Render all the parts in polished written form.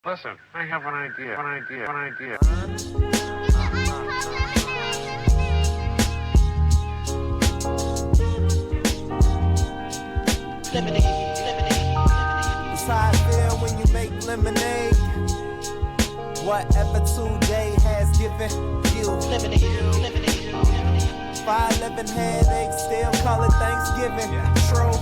Listen, I have an idea. It's how I feel when you make lemonade. Whatever today has given you. 5'11" headaches, still call it Thanksgiving. True.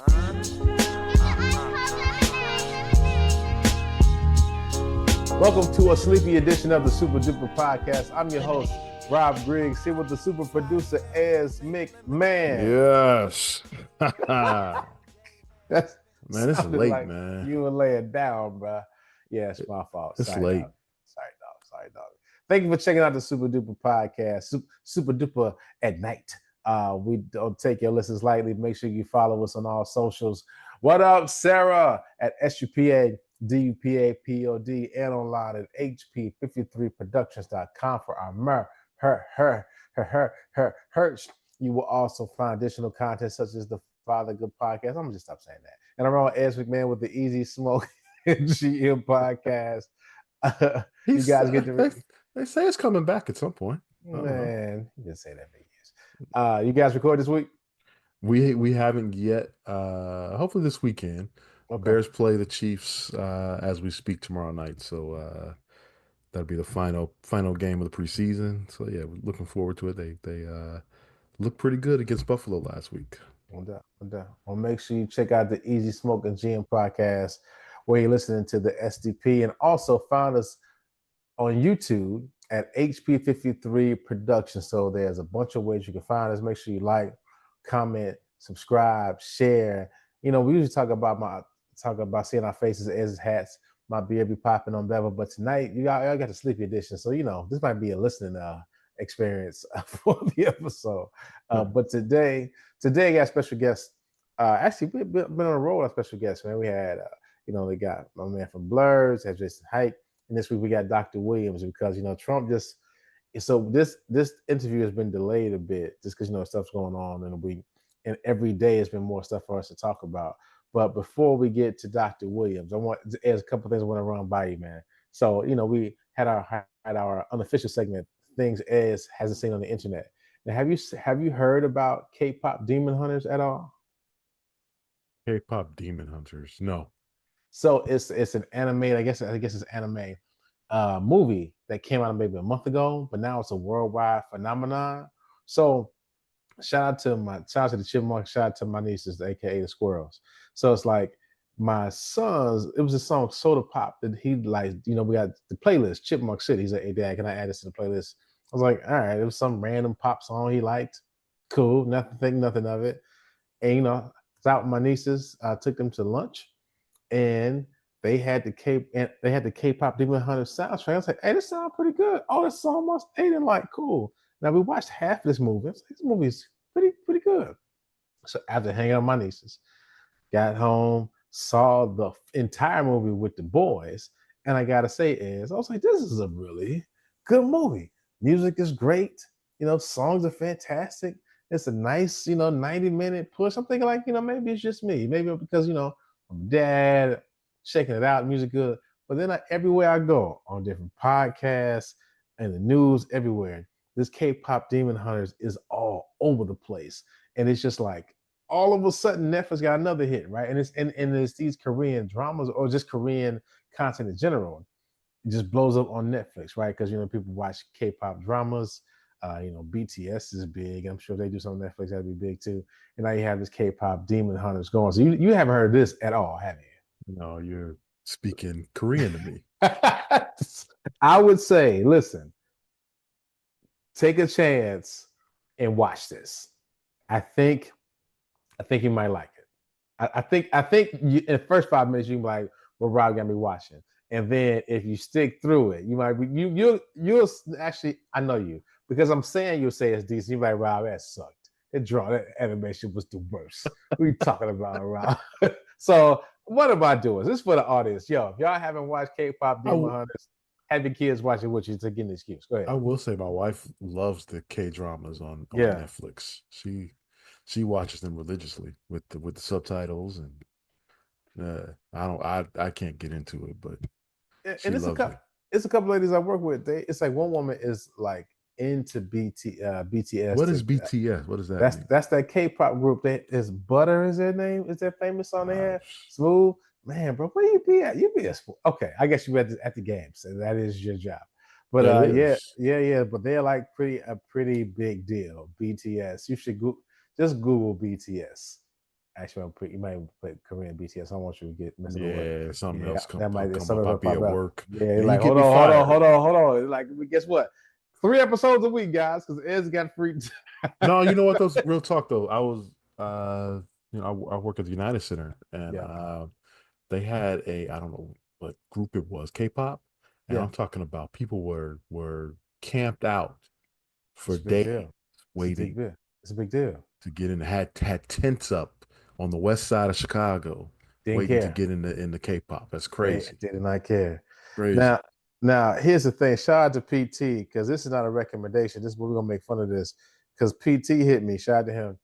Welcome to a sleepy edition of the Super Duper Podcast. I'm your host, Rob Griggs, here with the super producer, S. McMahon. Yes. That's Man, it's sounded late, like man. you were laying down, bro. Yeah, it's my fault. It's Sorry, late. dog. Sorry, dog. Thank you for checking out the Super Duper Podcast, Super Duper at night. We don't take your listens lightly. Make sure you follow us on all socials. What up, Sarah at S.U.P.A, D-U-P-A, P-O-D, and online at HP53productions.com for our merch. You will also find additional content such as the Father Good Podcast. I'm going to just stop saying that. And I'm on S. McMahon with the Easy Smoke GM Podcast. You guys get to... They say it's coming back at some point. Man, you didn't say that for years. You guys record this week? We haven't yet. Hopefully this weekend. Okay. Bears play the Chiefs as we speak tomorrow night. So that'll be the final game of the preseason. So yeah, we're looking forward to it. They looked pretty good against Buffalo last week. No doubt. Well, make sure you check out the Easy Smoke and GM Podcast where you're listening to the SDP, and also find us on YouTube at HP53 Productions. So there's a bunch of ways you can find us. Make sure you like, comment, subscribe, share. You know, we usually talk about seeing our faces as hats. My beard be popping on Bevel, but tonight y'all got the sleepy edition. So, you know, this might be a listening experience for the episode. But today I got a special guest. Actually, we've been on a roll of special guests, man. We had, we got my man from Blurs, had Jason Hike, and this week we got Dr. Williams because, Trump just, so this interview has been delayed a bit just because, stuff's going on in the week, and every day has been more stuff for us to talk about. But before we get to Dr. Williams, there's a couple of things I want to run by you, man. So, we had our unofficial segment, things Ez hasn't seen on the internet. Now, have you heard about K-pop demon hunters at all? K-pop demon hunters? No. So it's an anime. I guess it's anime movie that came out maybe a month ago, but now it's a worldwide phenomenon. So shout out to the Chipmunks, shout out to my nieces, aka the Squirrels. So it's like my son's, it was a song Soda Pop that he liked. We got the playlist, Chipmunk City. He's like, hey dad, can I add this to the playlist? I was like, all right, it was some random pop song he liked. Cool, nothing of it. And I was out with my nieces, I took them to lunch, and they had the K-pop Demon Hunter soundtrack. I was like, hey, this sounds pretty good. Oh, this song must they didn't like cool. Now we watched half of this movie. Like, this movie's pretty good. So after hanging out with my nieces, got home, saw the entire movie with the boys, and I gotta say, I was like, this is a really good movie. Music is great. Songs are fantastic. It's a nice, 90-minute push. I'm thinking like, maybe it's just me. Maybe because, I'm dad, checking it out, music good. But then everywhere I go, on different podcasts and the news, everywhere, this K-pop Demon Hunters is all over the place. And it's just like, all of a sudden, Netflix got another hit, right? And it's these Korean dramas or just Korean content in general. It just blows up on Netflix, right? Because, people watch K-pop dramas. BTS is big. I'm sure if they do something on Netflix, that'd be big too. And now you have this K-pop Demon Hunters going. So you haven't heard of this at all, have you? No, you're speaking Korean to me. I would say, listen, take a chance and watch this. I think you might like it. I think in the first 5 minutes you might, well, Rob got me watching. And then if you stick through it, you might be you'll actually, I know you, because I'm saying you'll say it's decent. You're like, Rob, that sucked. That animation was the worst. What are you talking about, Rob? So what am I doing? This is for the audience. Yo, if y'all haven't watched K-pop Demon Hunters, have your kids watching with you to get an excuse. Go ahead. I will say my wife loves the K-dramas on Netflix. She watches them religiously with the subtitles, and I can't get into it, but and She loves it. it's a couple ladies I work with. It's like one woman is like into BTS. What is BTS? What does that mean? That's that K-pop group. That is Butter. Is their name? Is that famous song they had? Smooth. Man, bro, where you be at? You be at okay. I guess you at the games. So that is your job. But It yeah, is. yeah. But they're like a pretty big deal. BTS. You should just Google BTS. Actually, you might put Korean BTS. I don't want you to get messing with what. Yeah, something Yeah, else that might come something up. I'll will be pop at up. work. Yeah, And you like get me fired. hold on. Like, guess what? 3 episodes a week, guys, because Ed's got free. No, you know what? Those real talk though. I was, I work at the United Center, and Yeah, they had I don't know what group it was, K-pop, and yeah. I'm talking about people were camped out It's for a big days deal. It's a big waiting deal. It's a big deal. to get in. Had tents up on the west side of Chicago, Didn't waiting to care. get in the K-pop. That's They crazy, did not care. crazy. Now, now here's the thing. Shout out to PT because this is not a recommendation. This we're gonna make fun of this because PT hit me. Shout out to him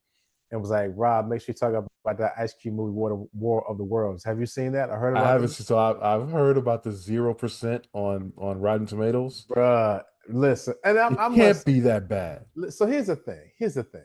and was like, Rob, make sure you talk about that Ice Cube movie, War of the Worlds. Have you seen that or heard I about haven't it? seen, so I've heard about the 0% on Rotten Tomatoes. Bruh, listen, and It I must can't be that bad. so here's the thing. Here's the thing.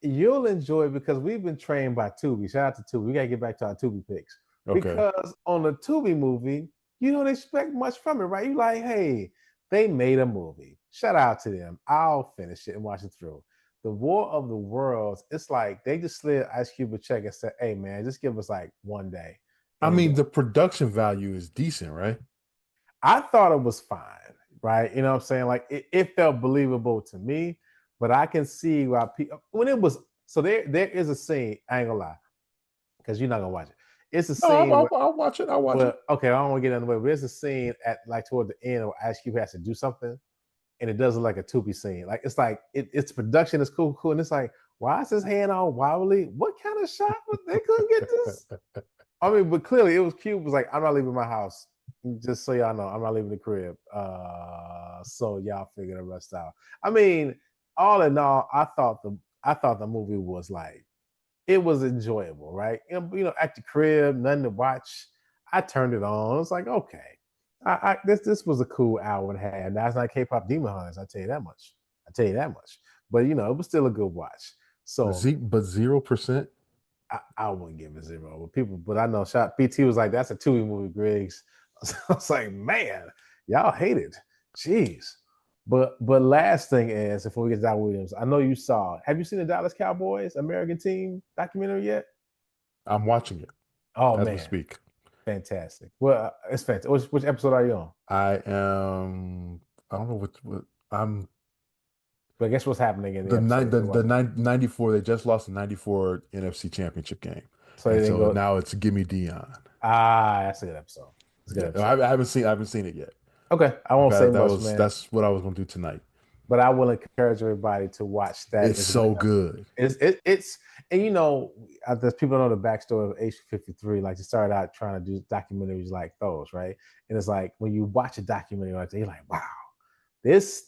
You'll enjoy it because we've been trained by Tubi. Shout out to Tubi. We gotta get back to our Tubi picks. Okay. Because on the Tubi movie, you don't expect much from it, right? You like, hey, they made a movie. Shout out to them. I'll finish it and watch it through. The War of the Worlds, it's like they just slid Ice Cube a check and said, hey man, just give us like one day. I And mean, the production value is decent, right? I thought it was fine, right? You know what I'm saying? Like it felt believable to me, but I can see why people when it was so there is a scene, I ain't gonna lie, because you're not gonna watch it. It's a No, scene where I'll watch it. I'll watch it. okay, I don't want to get in the way, but there's a scene at like toward the end where Ice Cube has to do something and it does look like a Tubi scene. Like it's like its production is cool, and it's like, why is his hand all wobbly? What kind of shot was they couldn't get this? I mean, but clearly it was Cube was like, I'm not leaving my house. Just so y'all know, I'm not leaving the crib. So y'all figure the rest out. I mean, all in all, I thought the movie was like it was enjoyable, right? At the crib, nothing to watch. I turned it on. It was like, okay, this was a cool hour and a half. That's not K-pop Demon Hunters. I tell you that much. I tell you that much. But it was still a good watch. So But 0%. I wouldn't give it zero. But I know Shot PT was like, that's a Tubi movie, Griggs. I was like, man, y'all hate it. Jeez. But last thing is, before we get to Doc Williams, I know you saw. Have you seen the Dallas Cowboys American Team documentary yet? I'm watching it Oh as we man, speak. fantastic. Well, it's fantastic. Which episode are you on? I am. I don't know what I'm. But I guess what's happening in the The episode? nine If the you're the watching, 94. They just lost the 94 NFC Championship game, so they and didn't so go. now it's Gimme Dion. That's a good episode. It's a good Yeah, episode. I haven't seen it yet. Okay, I won't say much, man. That's what I was gonna do tonight. But I will encourage everybody to watch that. It's It's right so now. good. It's and there's people know the backstory of H53. Like they started out trying to do documentaries like those, right? And it's like when you watch a documentary like that, you're like, wow, this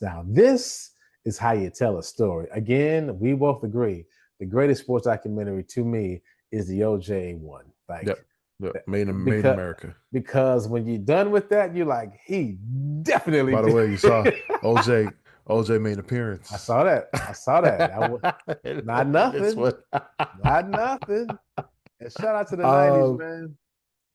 is how you tell a story. Again, we both agree the greatest sports documentary to me is the OJ one. Like Yep. Yep. Made in because America. because when you're done with that, you're like, he definitely By the did. way, you saw OJ made an appearance. I saw that. Not That's nothing. what. Not nothing. And shout out to the '90s, uh, man.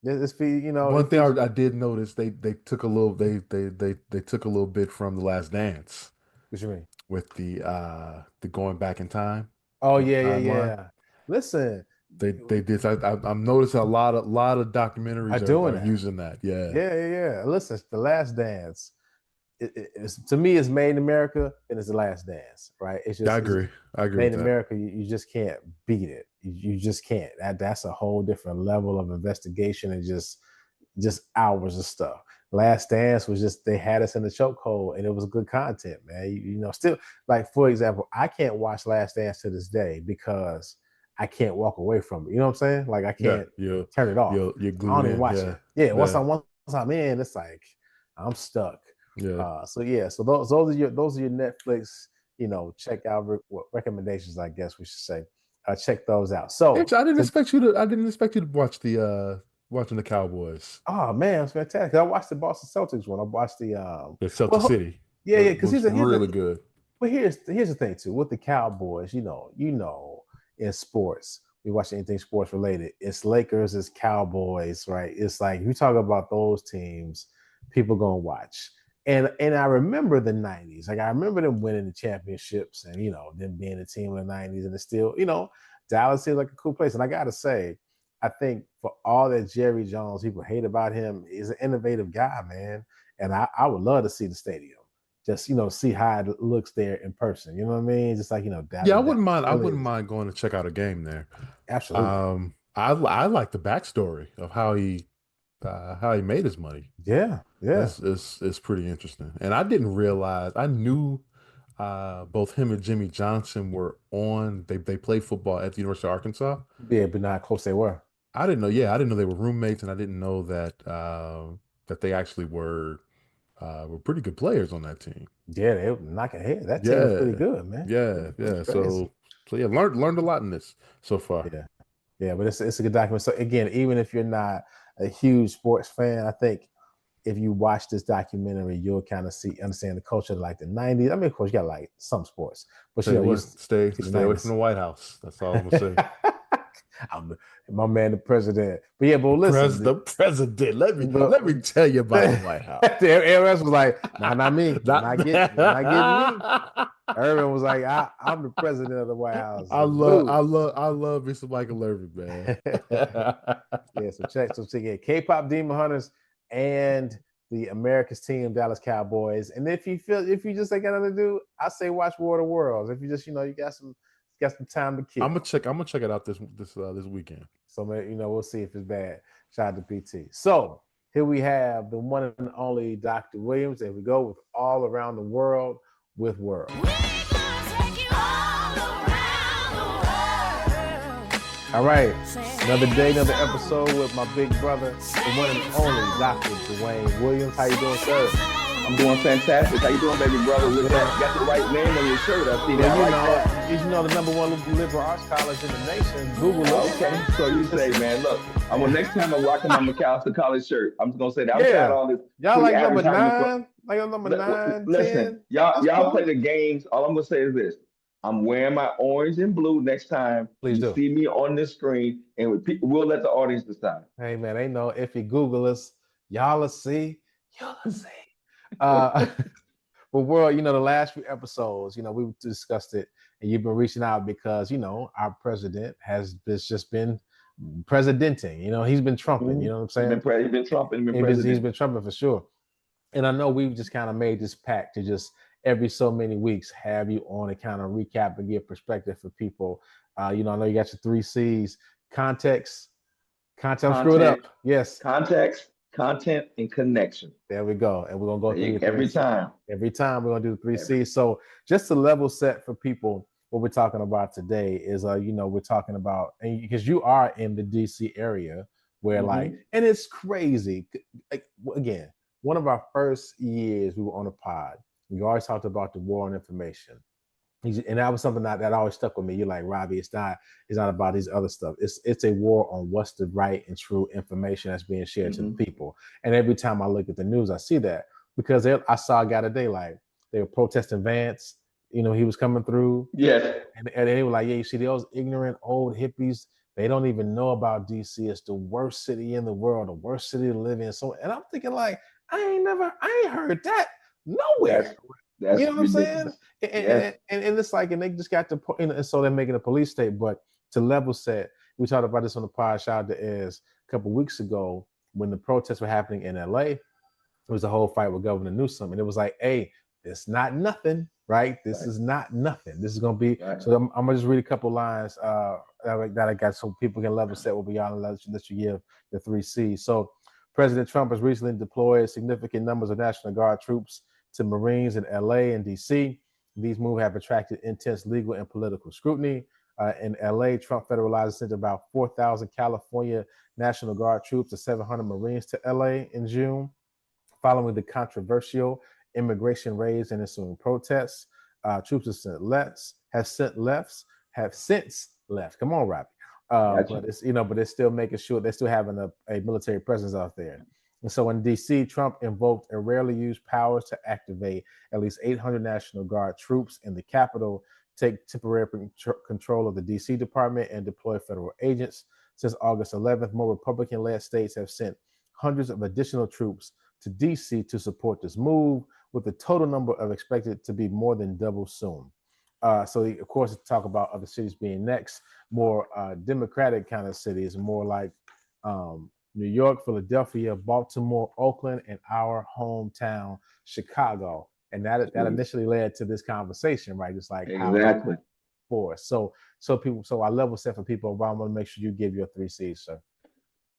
This it One thing features. I did notice they took a little they took a little bit from The Last Dance What you mean? with the going back in time Oh with the yeah, yeah, timeline. yeah. Listen, They did. I'm noticing a lot of are documentaries doing are that. using that. Yeah, Yeah, yeah, yeah. Listen, The Last Dance. It's to me, it's made in America, and it's The Last Dance, right? I It's agree. I agree made with in that. America. You just can't beat it. You just can't. That's a whole different level of investigation and just hours of stuff. Last Dance was just they had us in the chokehold, and it was good content, man. Still like for example, I can't watch Last Dance to this day because I can't walk away from it. You know what I'm saying? Like I Yeah, can't turn it off. you're I glued don't even in. watch Yeah, it. Yeah, yeah, once I'm in, it's like I'm stuck. yeah. So yeah, so those are your Netflix. Check out recommendations. I guess we should say. Check those out. So Actually, I didn't expect you to watch Watching the Cowboys. Oh man, it's fantastic. I watched the Boston Celtics one. I watched the The Celtic well, City yeah, because was here's really the good. but here's the thing too with the Cowboys. In sports, we watch anything sports related. It's Lakers, it's Cowboys, right? It's like you talk about those teams, people gonna watch. And I remember the '90s. Like I remember them winning the championships, and them being a team in the '90s, and it's still Dallas seems like a cool place. And I gotta say, I think for all that Jerry Jones people hate about him, he's an innovative guy, man. And I would love to see the stadium just see how it looks there in person. You know what I mean? Just like Yeah, I Dallas wouldn't mind. I really wouldn't is. mind going to check out a game there. Absolutely. I like the backstory of how he made his money. Yeah, yeah. It's pretty interesting. And I didn't realize. I knew both him and Jimmy Johnson were on. They played football at the University of Arkansas. Yeah, but not close they were. I didn't know. Yeah, I didn't know they were roommates, and I didn't know that that they actually were pretty good players on that team. Yeah, they were knocking head. That team was pretty Yeah, good, man. yeah, It was yeah. crazy. So yeah, learned a lot in this so far. Yeah. Yeah, but it's a good document. So again, even if you're not a huge sports fan, I think if you watch this documentary, you'll kind of understand the culture of like the '90s. I mean, of course, you got like some sports, but Tell you you what, stay see the stay away from '90s. the White House. That's all I'm gonna say. My man, the president. But yeah, but listen, The president. Let me but tell you about the White House. the ARS was like, nah, not me. Not, Not getting me. Everyone was like, I'm the president of the White House. I Boo. love me some Michael Irvin, man. Yeah, so check it. K-pop Demon Hunters and the America's team, Dallas Cowboys. And if you just ain't got nothing to do, I say watch War of the Worlds. If you just you got some time to kill. I'm gonna check it out this weekend. So we'll see if it's bad. Shout out to PT. So here we have the one and only Dr. Williams, and we go with All Around the World with World. All right, another day, another episode with my big brother, the one and only Dr. Dwayne Williams. How you doing, sir? I'm doing fantastic. How you doing, baby brother? Got the right name on your shirt. I see that. The number one liberal arts college in the nation. Google it. Okay, so you say, man, look, next time I'm rocking my McAllister College shirt, I'm just gonna say that. I'm Yeah. tired of all this. Y'all like number 9? Like on number 9, Listen, 10? y'all play the games. All I'm gonna say is this. I'm wearing my orange and blue next time. Please you do. See me on this screen, and we'll let the audience decide. Hey, man, ain't no if you Google us, y'all will see. You'll see. But World, the last few episodes, we've discussed it, and you've been reaching out because, our president has just been presidenting. He's been trumping, you know what I'm saying? He's been trumping. He's been trumping for sure. And I know we've just kind of made this pact to just every so many weeks have you on and kind of recap and give perspective for people. I know you got your 3 C's: context, screwed up. Yes. Context, content, and connection. There we go. And we're gonna go through every time. Every time we're gonna do the 3 C's. So just to level set for people, what we're talking about today is we're talking about, and because you are in the DC area where and it's crazy. Like, again, one of our first years we were on a pod, we always talked about the war on information. And that was something that always stuck with me. You're like, Robbie, it's not about these other stuff. It's a war on what's the right and true information that's being shared to the people. And every time I look at the news, I see that because I saw a guy today, like they were protesting Vance. He was coming through. Yes. And they were like, yeah, you see those ignorant old hippies, they don't even know about DC. It's the worst city in the world, the worst city to live in. So, and I'm thinking like, I ain't heard that nowhere. That's you know what I'm saying? Yes. And it's like, and they just got to, and so they're making a police state. But to level set, we talked about this on the pod, shout out to Ez, a couple of weeks ago when the protests were happening in LA. It was a whole fight with Governor Newsom, and it was like, hey, it's not nothing, right? This is not nothing. This is gonna be. Right. So I'm gonna just read a couple lines that I got so people can level set what we are and let you give the 3 C's. So President Trump has recently deployed significant numbers of National Guard troops to Marines in LA and DC. These moves have attracted intense legal and political scrutiny. In LA, Trump federalized sent about 4,000 California National Guard troops and 700 Marines to LA in June, following the controversial immigration raids and ensuing protests. Troops have since left. Come on, Robbie. Gotcha. But it's but they're still making sure they're still having a military presence out there. And so in DC, Trump invoked a rarely used powers to activate at least 800 National Guard troops in the Capitol, take temporary control of the DC department, and deploy federal agents. Since August 11th, more Republican-led states have sent hundreds of additional troops to DC to support this move, with the total number of expected to be more than double soon. So, of course, talk about other cities being next, more Democratic kind of cities, more like New York, Philadelphia, Baltimore, Oakland, and our hometown, Chicago. And that initially led to this conversation, right? It's like how Exactly. for so I level set for people, but I want to make sure you give your 3 C's, sir.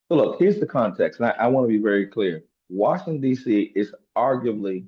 So look, here's the context, and I want to be very clear. Washington, D.C. is inarguably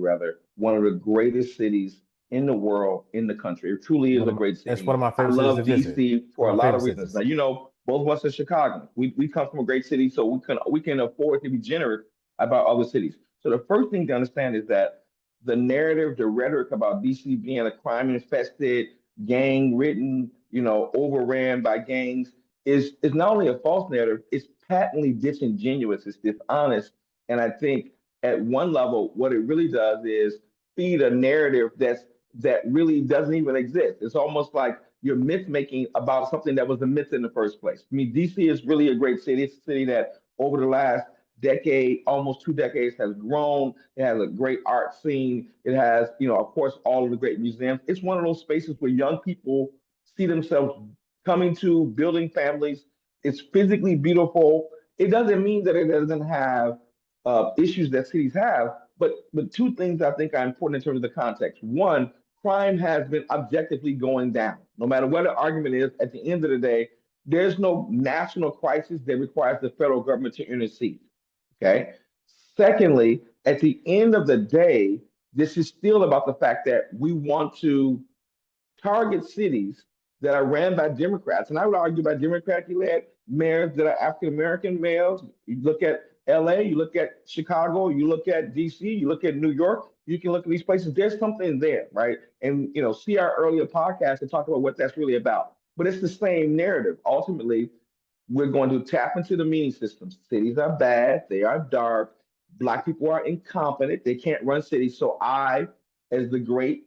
rather, one of the greatest cities in the world, in the country. It truly is a great It's one city. of my I favorite cities to love visit. D.C. for One a of my lot favorite of reasons. Now, cities. both of us are Chicago. We come from a great city, so we can afford to be generous about other cities. So the first thing to understand is that the narrative, the rhetoric about D.C. being a crime-infested, gang-ridden, overran by gangs is not only a false narrative, it's patently disingenuous, it's dishonest. And I think at one level, what it really does is feed a narrative that really doesn't even exist. It's almost like you're myth making about something that was a myth in the first place. I mean, DC is really a great city. It's a city that over the last decade, almost 2 decades, has grown. It has a great art scene. It has, of course, all of the great museums. It's one of those spaces where young people see themselves coming to, building families. It's physically beautiful. It doesn't mean that it doesn't have issues that cities have, but two things I think are important in terms of the context. One, crime has been objectively going down. No matter what the argument is, at the end of the day, there's no national crisis that requires the federal government to intercede. Okay. Secondly, at the end of the day, this is still about the fact that we want to target cities that are ran by Democrats, and I would argue by Democratically led mayors that are African American mayors. You look at LA, you look at Chicago, you look at DC, you look at New York, you can look at these places. There's something there, right? And see our earlier podcast and talk about what that's really about. But it's the same narrative. Ultimately, we're going to tap into the meaning systems. Cities are bad, they are dark, Black people are incompetent, they can't run cities. So I, as the great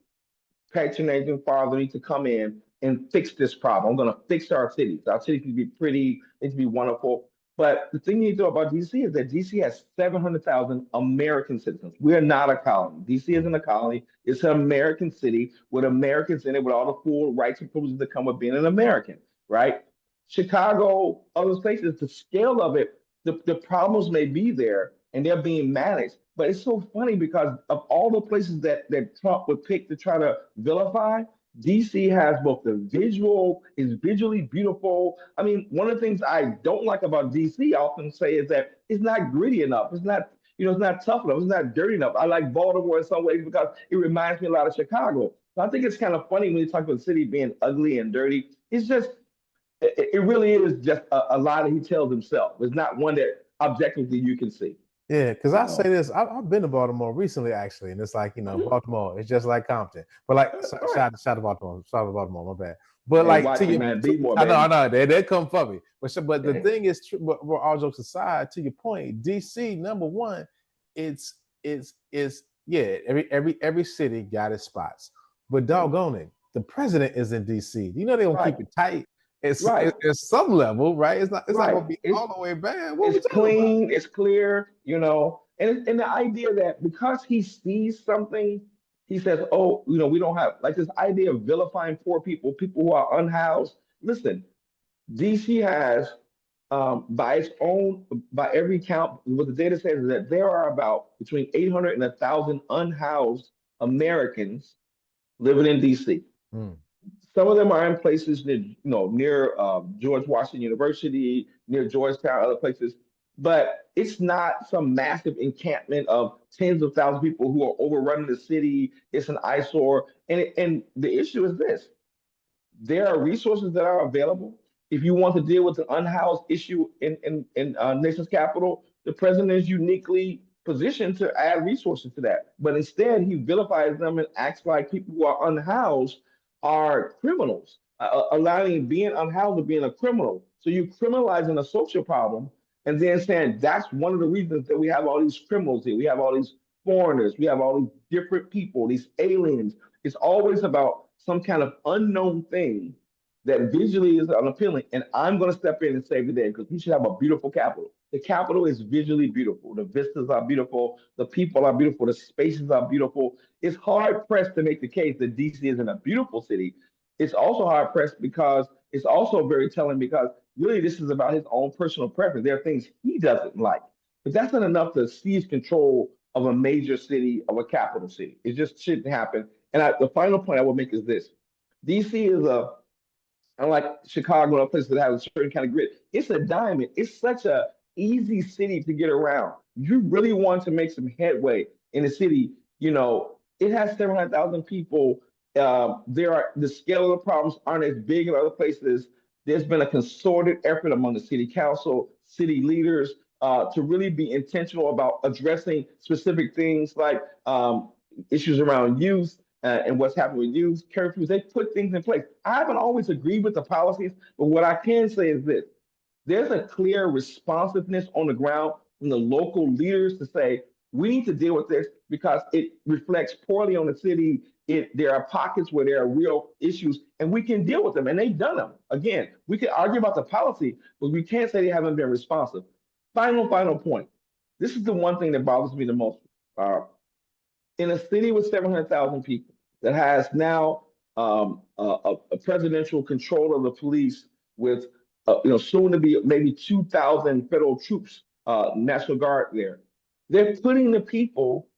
patronizing father, need to come in and fix this problem. I'm going to fix our cities. Our cities need to be pretty, need to be wonderful. But the thing you need to know about DC is that DC has 700,000 American citizens. We are not a colony. DC isn't a colony. It's an American city with Americans in it, with all the full rights and privileges that come with being an American, right? Chicago, other places, the scale of it, the problems may be there and they're being managed. But it's so funny because of all the places that Trump would pick to try to vilify, DC has both the visual, is visually beautiful. I mean, one of the things I don't like about DC, I often say, is that it's not gritty enough. It's not, it's not tough enough. It's not dirty enough. I like Baltimore in some ways because it reminds me a lot of Chicago. So I think it's kind of funny when you talk about the city being ugly and dirty. It's just, it really is just a lie that he tells himself. It's not one that objectively you can see. Yeah, because I say No. this, I've been to Baltimore recently, actually, and it's like Baltimore, it's just like Compton. But like, All right. shout to Baltimore, my bad. But Hey, like to watch it, you, man. Be more, I baby. know, they come for me. But the Yeah. thing is, but all jokes aside, to your point, DC number one, it's yeah, every city got its spots, but doggone it, the president is in DC. You know they gonna Right. keep it tight. Right. It's some level, right? It's not Right. gonna be all the way bad. What we It's talking about? clean, it's clear, and the idea that because he sees something, he says, "Oh, we don't have like this idea of vilifying poor people, people who are unhoused." Listen, DC has, by every count, what the data says is that there are about between 800 and 1,000 unhoused Americans living in DC. Hmm. Some of them are in places near George Washington University, near Georgetown, other places. But it's not some massive encampment of tens of thousands of people who are overrunning the city. It's an eyesore. And the issue is this: there are resources that are available. If you want to deal with an unhoused issue in nation's capital, the president is uniquely positioned to add resources to that. But instead, he vilifies them and acts like people who are unhoused are criminals. allowing being unhoused being a criminal. So you criminalizing a social problem, and then saying that's one of the reasons that we have all these criminals here. We have all these foreigners. We have all these different people, these aliens. It's always about some kind of unknown thing that visually is unappealing. And I'm going to step in and save the day because we should have a beautiful capital. The capital is visually beautiful. The vistas are beautiful. The people are beautiful. The spaces are beautiful. It's hard pressed to make the case that DC isn't a beautiful city. It's also hard pressed because it's also very telling because really this is about his own personal preference. There are things he doesn't like, but that's not enough to seize control of a major city, of a capital city. It just shouldn't happen. And the final point I will make is this: DC is a unlike Chicago, a place that has a certain kind of grit. It's a diamond. It's such a easy city to get around. You really want to make some headway in the city. It has 700,000 people. The scale of the problems aren't as big in other places. There's been a concerted effort among the city council, city leaders, to really be intentional about addressing specific things like issues around youth and what's happening with youth curfews. They put things in place. I haven't always agreed with the policies, but what I can say is this: there's a clear responsiveness on the ground from the local leaders to say we need to deal with this because it reflects poorly on the city. There are pockets where there are real issues, and we can deal with them, and they've done them. Again, we can argue about the policy, but we can't say they haven't been responsive. Final point. This is the one thing that bothers me the most. Uh, in a city with 700,000 people that has now a presidential control of the police with soon to be maybe 2,000 federal troops, National Guard there. They're putting the people,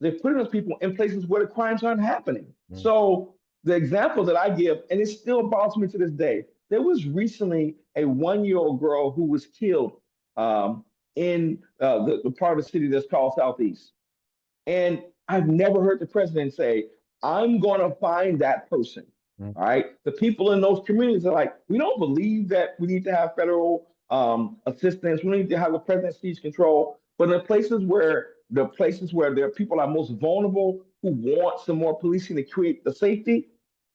they're putting those people in places where the crimes aren't happening. So the example that I give, and it still bothers me to this day, there was recently a 1-year-old girl who was killed in the part of the city that's called Southeast. And I've never heard the president say, I'm going to find that person. All right. The people in those communities are like, we don't believe that we need to have federal assistance. We need to have the president seize control. But in the places where there are people are most vulnerable who want some more policing to create the safety,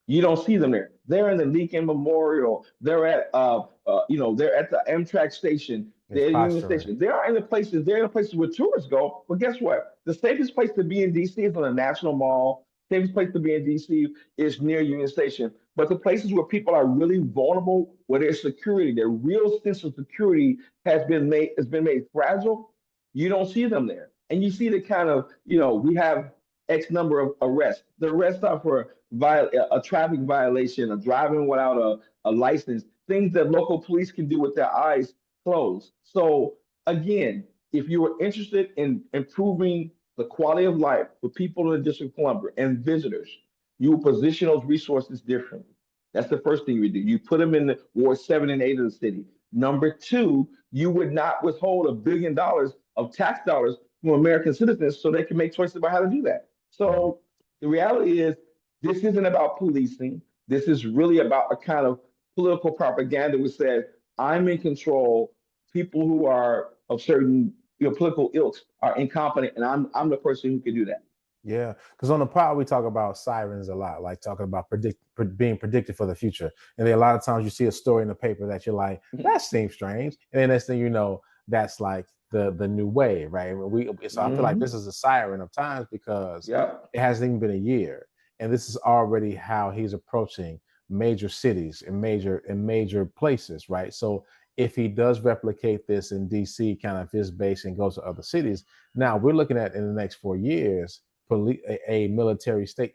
you don't see them there. They're in the Lincoln Memorial. They're at the Amtrak station. They're at Union Station. They're in the places where tourists go. But guess what? The safest place to be in DC is on the National Mall. Safest place to be in DC is near Union Station. But the places where people are really vulnerable, where their security, their real sense of security has been made fragile, you don't see them there. And you see the kind of, we have X number of arrests. The arrests are for a traffic violation, a driving without a license, things that local police can do with their eyes closed. So again, if you are interested in improving the quality of life for people in the District of Columbia and visitors, you will position those resources differently. That's the first thing you do. You put them in the Ward 7 and 8 of the city. Number two, you would not withhold $1 billion of tax dollars from American citizens so they can make choices about how to do that. So the reality is, this isn't about policing. This is really about a kind of political propaganda which says, I'm in control. People who are of certain political ilks are incompetent, and I'm the person who can do that. Yeah, because on the pod we talk about sirens a lot, like talking about being predicted for the future. And then a lot of times you see a story in the paper that you're like, that seems strange, and then next thing you know, that's like the new way, right? So I feel like this is a siren of times because it hasn't even been a year, and this is already how he's approaching major cities and major places, right? So if he does replicate this in DC, kind of his base, and goes to other cities, now we're looking at in the next 4 years a military state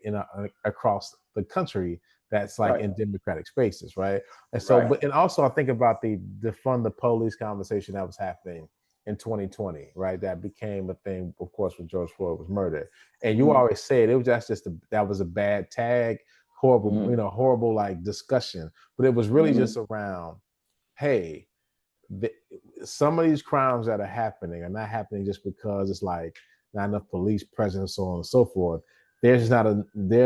across the country that's like in democratic spaces, right? And so, and also I think about the defund the police conversation that was happening in 2020, right? That became a thing, of course, when George Floyd was murdered. And you always said it was that was a bad tag, horrible, horrible like discussion, but it was really just around, hey, some of these crimes that are happening are not happening just because it's like not enough police presence, so on and so forth. There's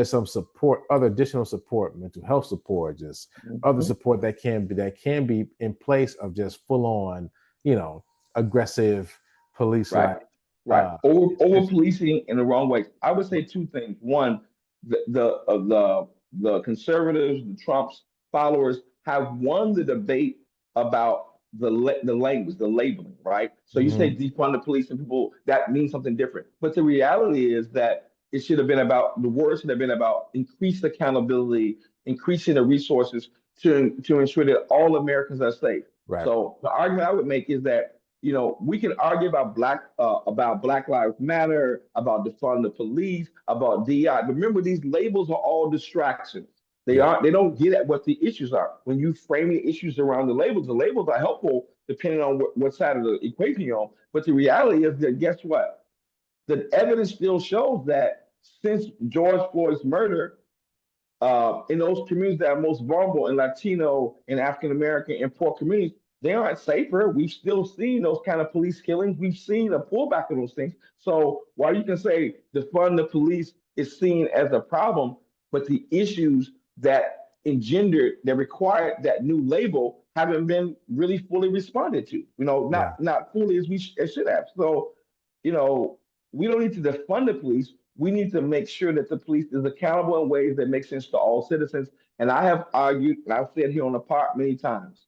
some support, other additional support, mental health support, just other support that can be in place of just full on, aggressive police. Right. Over policing in the wrong way. I would say two things. One, the conservatives, the Trumps, followers have won the debate about the language, the labeling, right? So you say Hmm. defund the police and people that means something different. But the reality is that it should have been about the word should have been about increased accountability, increasing the resources to ensure that all Americans are safe. Right. So the argument I would make is that we can argue about Black Lives Matter, about defund the police, about DI. But remember, these labels are all distractions. They Yep. aren't. They don't get at what the issues are. When you frame the issues around the labels are helpful depending on what side of the equation you're on. But the reality is that guess what? The evidence still shows that since George Floyd's murder, in those communities that are most vulnerable in Latino and African American and poor communities, they aren't safer. We've still seen those kind of police killings. We've seen a pullback of those things. So while you can say defund the police is seen as a problem, but the issues that engendered that required that new label haven't been really fully responded to. Yeah. Not fully as should have. So, you know, we don't need to defund the police. We need to make sure that the police is accountable in ways that make sense to all citizens. And I have argued, and I've said here on the part many times,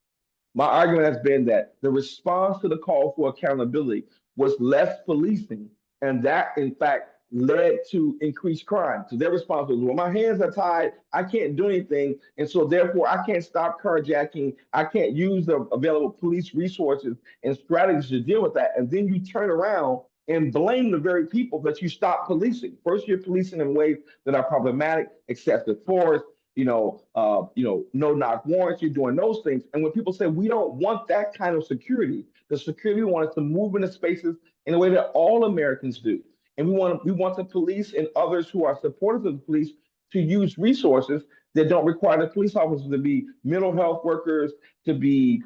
my argument has been that the response to the call for accountability was less policing, and that in fact led to increased crime. So their response was, well, my hands are tied, I can't do anything, and so therefore I can't stop carjacking, I can't use the available police resources and strategies to deal with that. And then you turn around and blame the very people that you stop policing. First, you're policing in ways that are problematic, excessive force, no knock warrants, you're doing those things. And when people say we don't want that kind of security, the security we want us to move into spaces in a way that all Americans do. And we want the police and others who are supporters of the police to use resources that don't require the police officers to be mental health workers, to be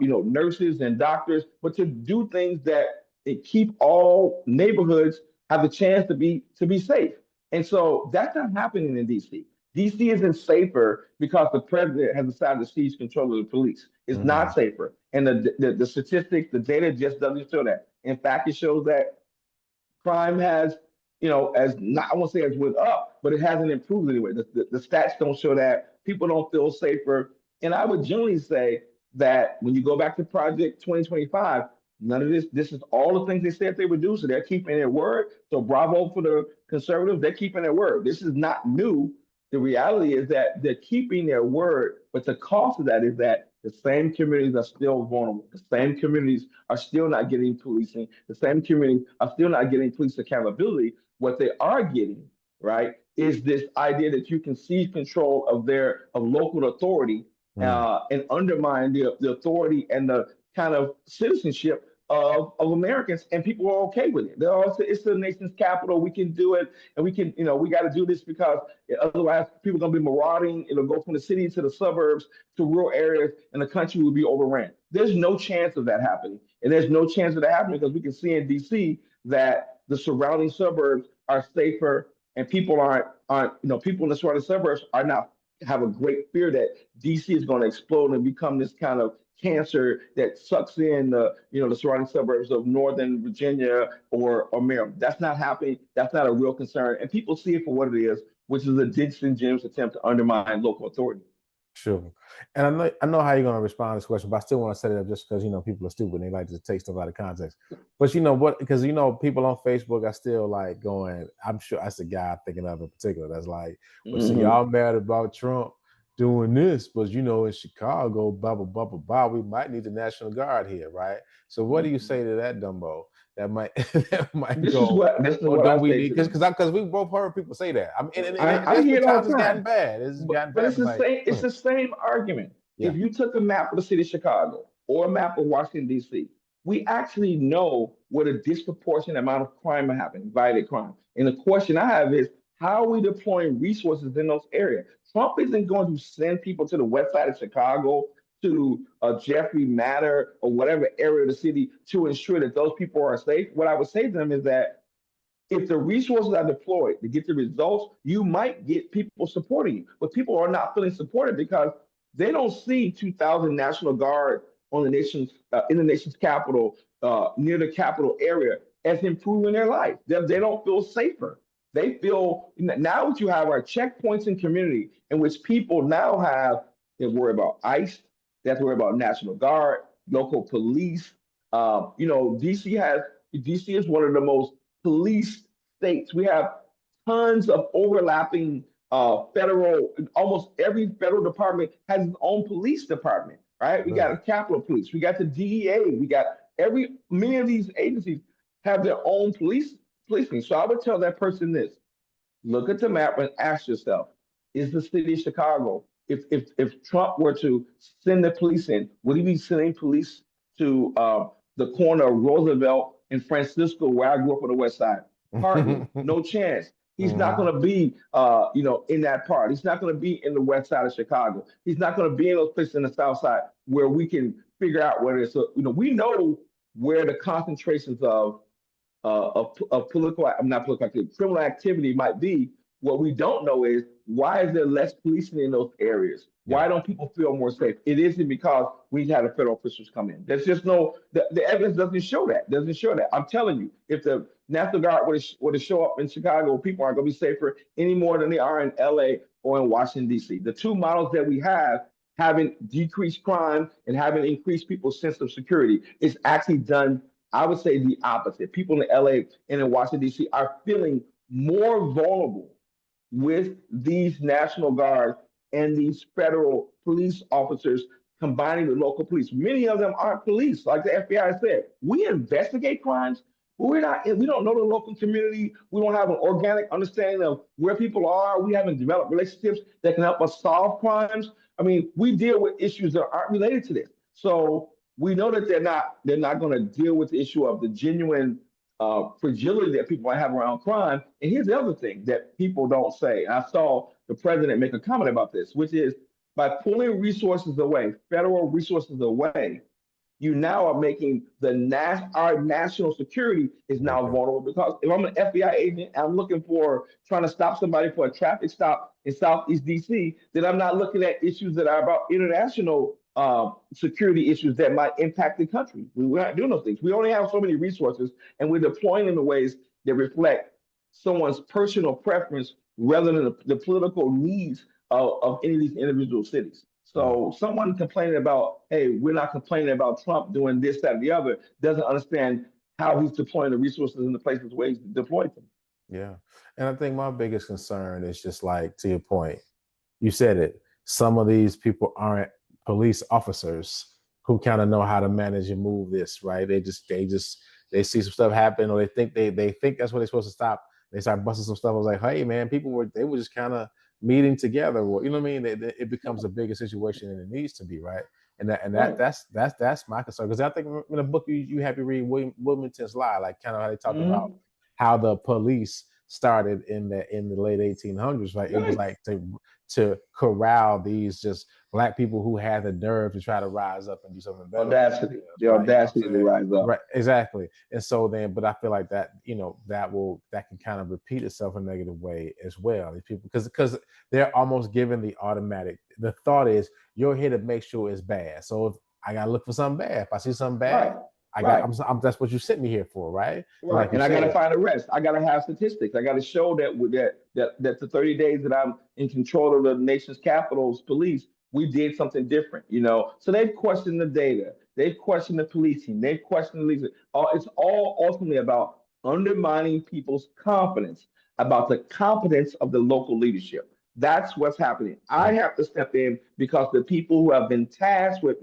nurses and doctors, but to do things that keep all neighborhoods have the chance to be safe. And so that's not happening in DC. DC isn't safer because the president has decided to seize control of the police. It's Hmm. not safer. And the statistics, the data just doesn't show that. In fact, it shows that crime has, as not I won't say has went up, but it hasn't improved anyway. The stats don't show that. People don't feel safer. And I would generally say that when you go back to Project 2025, none of this is all the things they said they would do. So they're keeping their word. So bravo for the conservatives. They're keeping their word. This is not new. The reality is that they're keeping their word, but the cost of that is that the same communities are still vulnerable. The same communities are still not getting policing. The same communities are still not getting police accountability. What they are getting, right, is this idea that you can seize control of local authority Mm. and undermine the authority and the kind of citizenship of Americans, and people are okay with it. They're all it's the nation's capital. We can do it, and we can, we got to do this because otherwise people are going to be marauding. It'll go from the city to the suburbs to rural areas, and the country will be overran. There's no chance of that happening, and there's no chance of that happening because we can see in DC that the surrounding suburbs are safer, and people in the surrounding suburbs are not have a great fear that DC is going to explode and become this kind of cancer that sucks in the surrounding suburbs of Northern Virginia or Maryland. That's not happening. That's not a real concern, and people see it for what it is, which is a disingenuous attempt to undermine local authority. Sure. And I know how you're gonna respond to this question, but I still want to set it up just because people are stupid and they like to take stuff out of context. But you know what? Because people on Facebook are still like going, I'm sure that's the guy I'm thinking of in particular that's like, well, so Mhm. y'all mad about Trump doing this, but in Chicago, blah blah blah blah blah, we might need the National Guard here, right? So what do you say to that, Dumbo? That might that might This is go, what this is or what don't I we say need to them. because we both heard people say that. I mean, and I there's hear been it all times the it's gotten time. bad. It's gotten But bad. it's But the like, same. go It's ahead. the same argument. Yeah. If you took a map of the city of Chicago or a map of Washington D.C., we actually know what a disproportionate amount of crime are happening, violent crime. And the question I have is, how are we deploying resources in those areas? Trump isn't going to send people to the west side of Chicago, to Jeffrey Matter or whatever area of the city to ensure that those people are safe. What I would say to them is that if the resources are deployed to get the results, you might get people supporting you. But people are not feeling supported because they don't see 2,000 National Guard on in the nation's capital, near the capital area, as improving their life. They don't feel safer. They feel now what you have are checkpoints in community in which people now have They worry about ICE. They have to worry about National Guard, local police. You know, DC is one of the most police states. We have tons of overlapping federal. Almost every federal department has its own police department, right? We got a Capitol Police. We got the DEA. We got many of these agencies have their own policing. So I would tell that person this: look at the map and ask yourself, is the city of Chicago, if Trump were to send the police in, would he be sending police to the corner of Roosevelt and Francisco, where I grew up on the West Side? Hardly, no chance. He's not going to be, in that part. He's not going to be in the West Side of Chicago. He's not going to be in those places in the South Side where we can figure out where it is. So, we know where the concentrations of political, I'm not political activity, criminal activity might be. What we don't know is, why is there less policing in those areas? Why don't people feel more safe? It isn't because we had a federal officials come in. There's just the evidence doesn't show that. Doesn't show that. I'm telling you, if the National Guard were to show up in Chicago, people aren't going to be safer any more than they are in LA or in Washington, D.C. The two models that we have, having decreased crime and having increased people's sense of security, is actually done, I would say, the opposite. People in LA and in Washington, D.C. are feeling more vulnerable with these National Guards and these federal police officers combining with local police. Many of them aren't police. Like the FBI said, we investigate crimes. We don't know the local community. We don't have an organic understanding of where people are. We haven't developed relationships that can help us solve crimes. I mean, we deal with issues that aren't related to this. So we know that they're not going to deal with the issue of the genuine fragility that people might have around crime. And here's the other thing that people don't say. I saw the president make a comment about this, which is, by pulling resources away, federal resources away, you now are making our national security is now vulnerable. Because if I'm an FBI agent, I'm looking for trying to stop somebody for a traffic stop in Southeast DC, then I'm not looking at issues that are about international security issues that might impact the country. We're not doing those things. We only have so many resources, and we're deploying them in ways that reflect someone's personal preference rather than the political needs of any of these individual cities. So someone complaining about, hey, we're not complaining about Trump doing this, that, or the other, doesn't understand how he's deploying the resources in the places where he's deployed them. Yeah. And I think my biggest concern is just like, to your point, you said it, some of these people aren't police officers who kind of know how to manage and move this, right? They see some stuff happen, or they think that's what they're supposed to stop. They start busting some stuff. I was like, hey man, they were just kind of meeting together, or, you know what I mean? It becomes a bigger situation than it needs to be, right? That's my concern, because I think in the book you have to read Wilmington's Lie, like kind of how they talk about how the police started in the late 1800s, right? It was like to corral these just Black people who had the nerve to try to rise up and do something better. The audacity to rise up. Right, exactly. And so then, but I feel like that, that can kind of repeat itself in a negative way as well. These people, because they're almost given the automatic. The thought is, you're here to make sure it's bad. So if I gotta look for something bad, if I see something bad, that's what you sent me here for, right? Right. Like, and I gotta find arrests. I gotta have statistics. I gotta show that the 30 days that I'm in control of the nation's capital's police, we did something different, So they've questioned the data, they've questioned the policing, they've questioned the leadership. It's all ultimately about undermining people's confidence about the competence of the local leadership. That's what's happening. I have to step in because the people who have been tasked with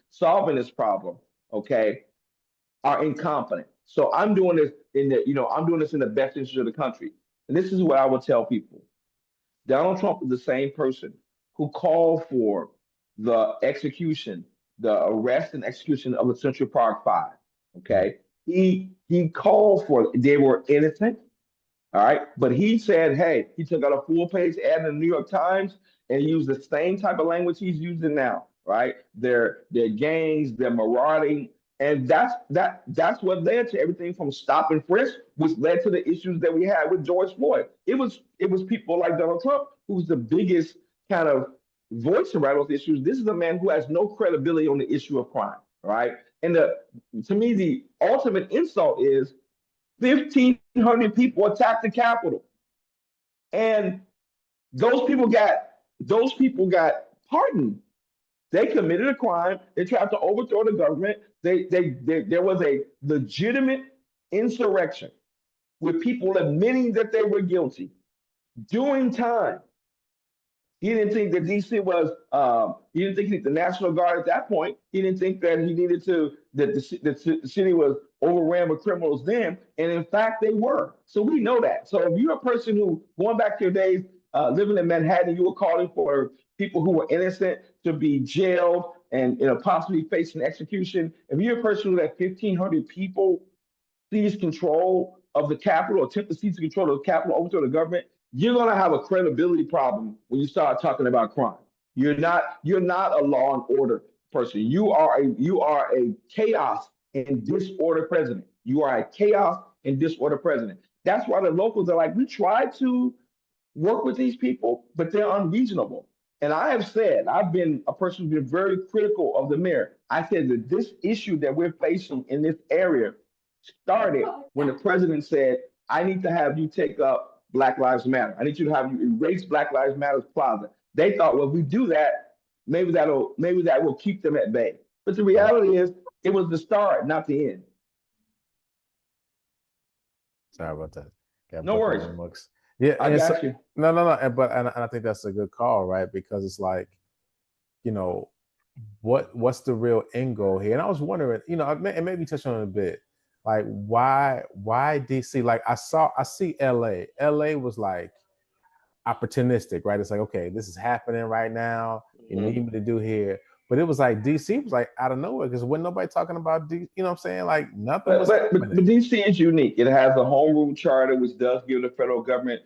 solving this problem, okay, are incompetent. So I'm doing this in the best interest of the country. And this is what I would tell people. Donald Trump is the same person who called for the arrest and execution of the Central Park Five. Okay. He called for it. They were innocent. All right. But he said, hey, he took out a full-page ad in the New York Times and used the same type of language he's using now. Right. They're gangs, they're marauding. And that's what led to everything from stop and frisk, which led to the issues that we had with George Floyd. It was people like Donald Trump who's the biggest kind of voice around those issues. This is a man who has no credibility on the issue of crime, right? And to me, the ultimate insult is 1,500 people attacked the Capitol, and those people got pardoned. They committed a crime. They tried to overthrow the government. There was a legitimate insurrection with people admitting that they were guilty, doing time. He didn't think that DC was. He didn't think he needed the National Guard at that point. He didn't think that he needed to that the city was overran with criminals then, and in fact they were. So we know that. So if you're a person who going back to your days living in Manhattan, you were calling for people who were innocent to be jailed and possibly facing execution. If you're a person who had 1,500 people seize control of the Capitol, attempt to seize control of the Capitol, overthrow the government, you're going to have a credibility problem when you start talking about crime. You're not a law and order person. You are a chaos and disorder president. You are a chaos and disorder president. That's why the locals are like, we try to work with these people, but they're unreasonable. And I have said, I've been a person who's been very critical of the mayor. I said that this issue that we're facing in this area started when the president said, I need to have you take up Black Lives Matter. I need you to have you erase Black Lives Matter's plaza. They thought, well, if we do that, maybe that will keep them at bay. But the reality is, it was the start, not the end. Sorry about that. No worries. Yeah, I got you. No. And I think that's a good call, right? Because it's like, what's the real end goal here? And I was wondering, and maybe touch on it a bit, like why DC? Like I see LA. LA was like opportunistic, right? It's like, okay, this is happening right now. You need me to do here. But it was like DC was like out of nowhere because when nobody talking about DC, you know what I'm saying? Like nothing was happening. But DC is unique. It has a home rule charter, which does give the federal government,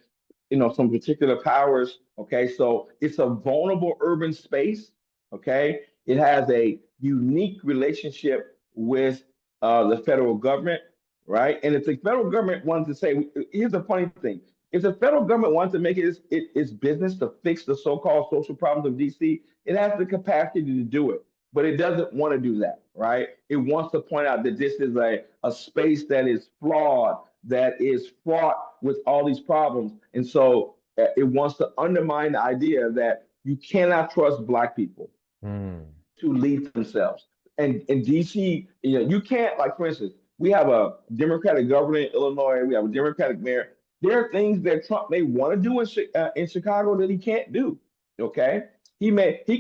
some particular powers. Okay, so it's a vulnerable urban space. Okay, it has a unique relationship with the federal government, right? And if the federal government wanted to say, here's the funny thing: if the federal government wants to make it its business to fix the so-called social problems of DC, it has the capacity to do it, but it doesn't want to do that, right? It wants to point out that this is a space that is flawed, that is fraught with all these problems. And so it wants to undermine the idea that you cannot trust Black people to lead themselves. And in DC, you can't, like, for instance, we have a Democratic governor in Illinois, we have a Democratic mayor. There are things that Trump may want to do in Chicago that he can't do. Okay, he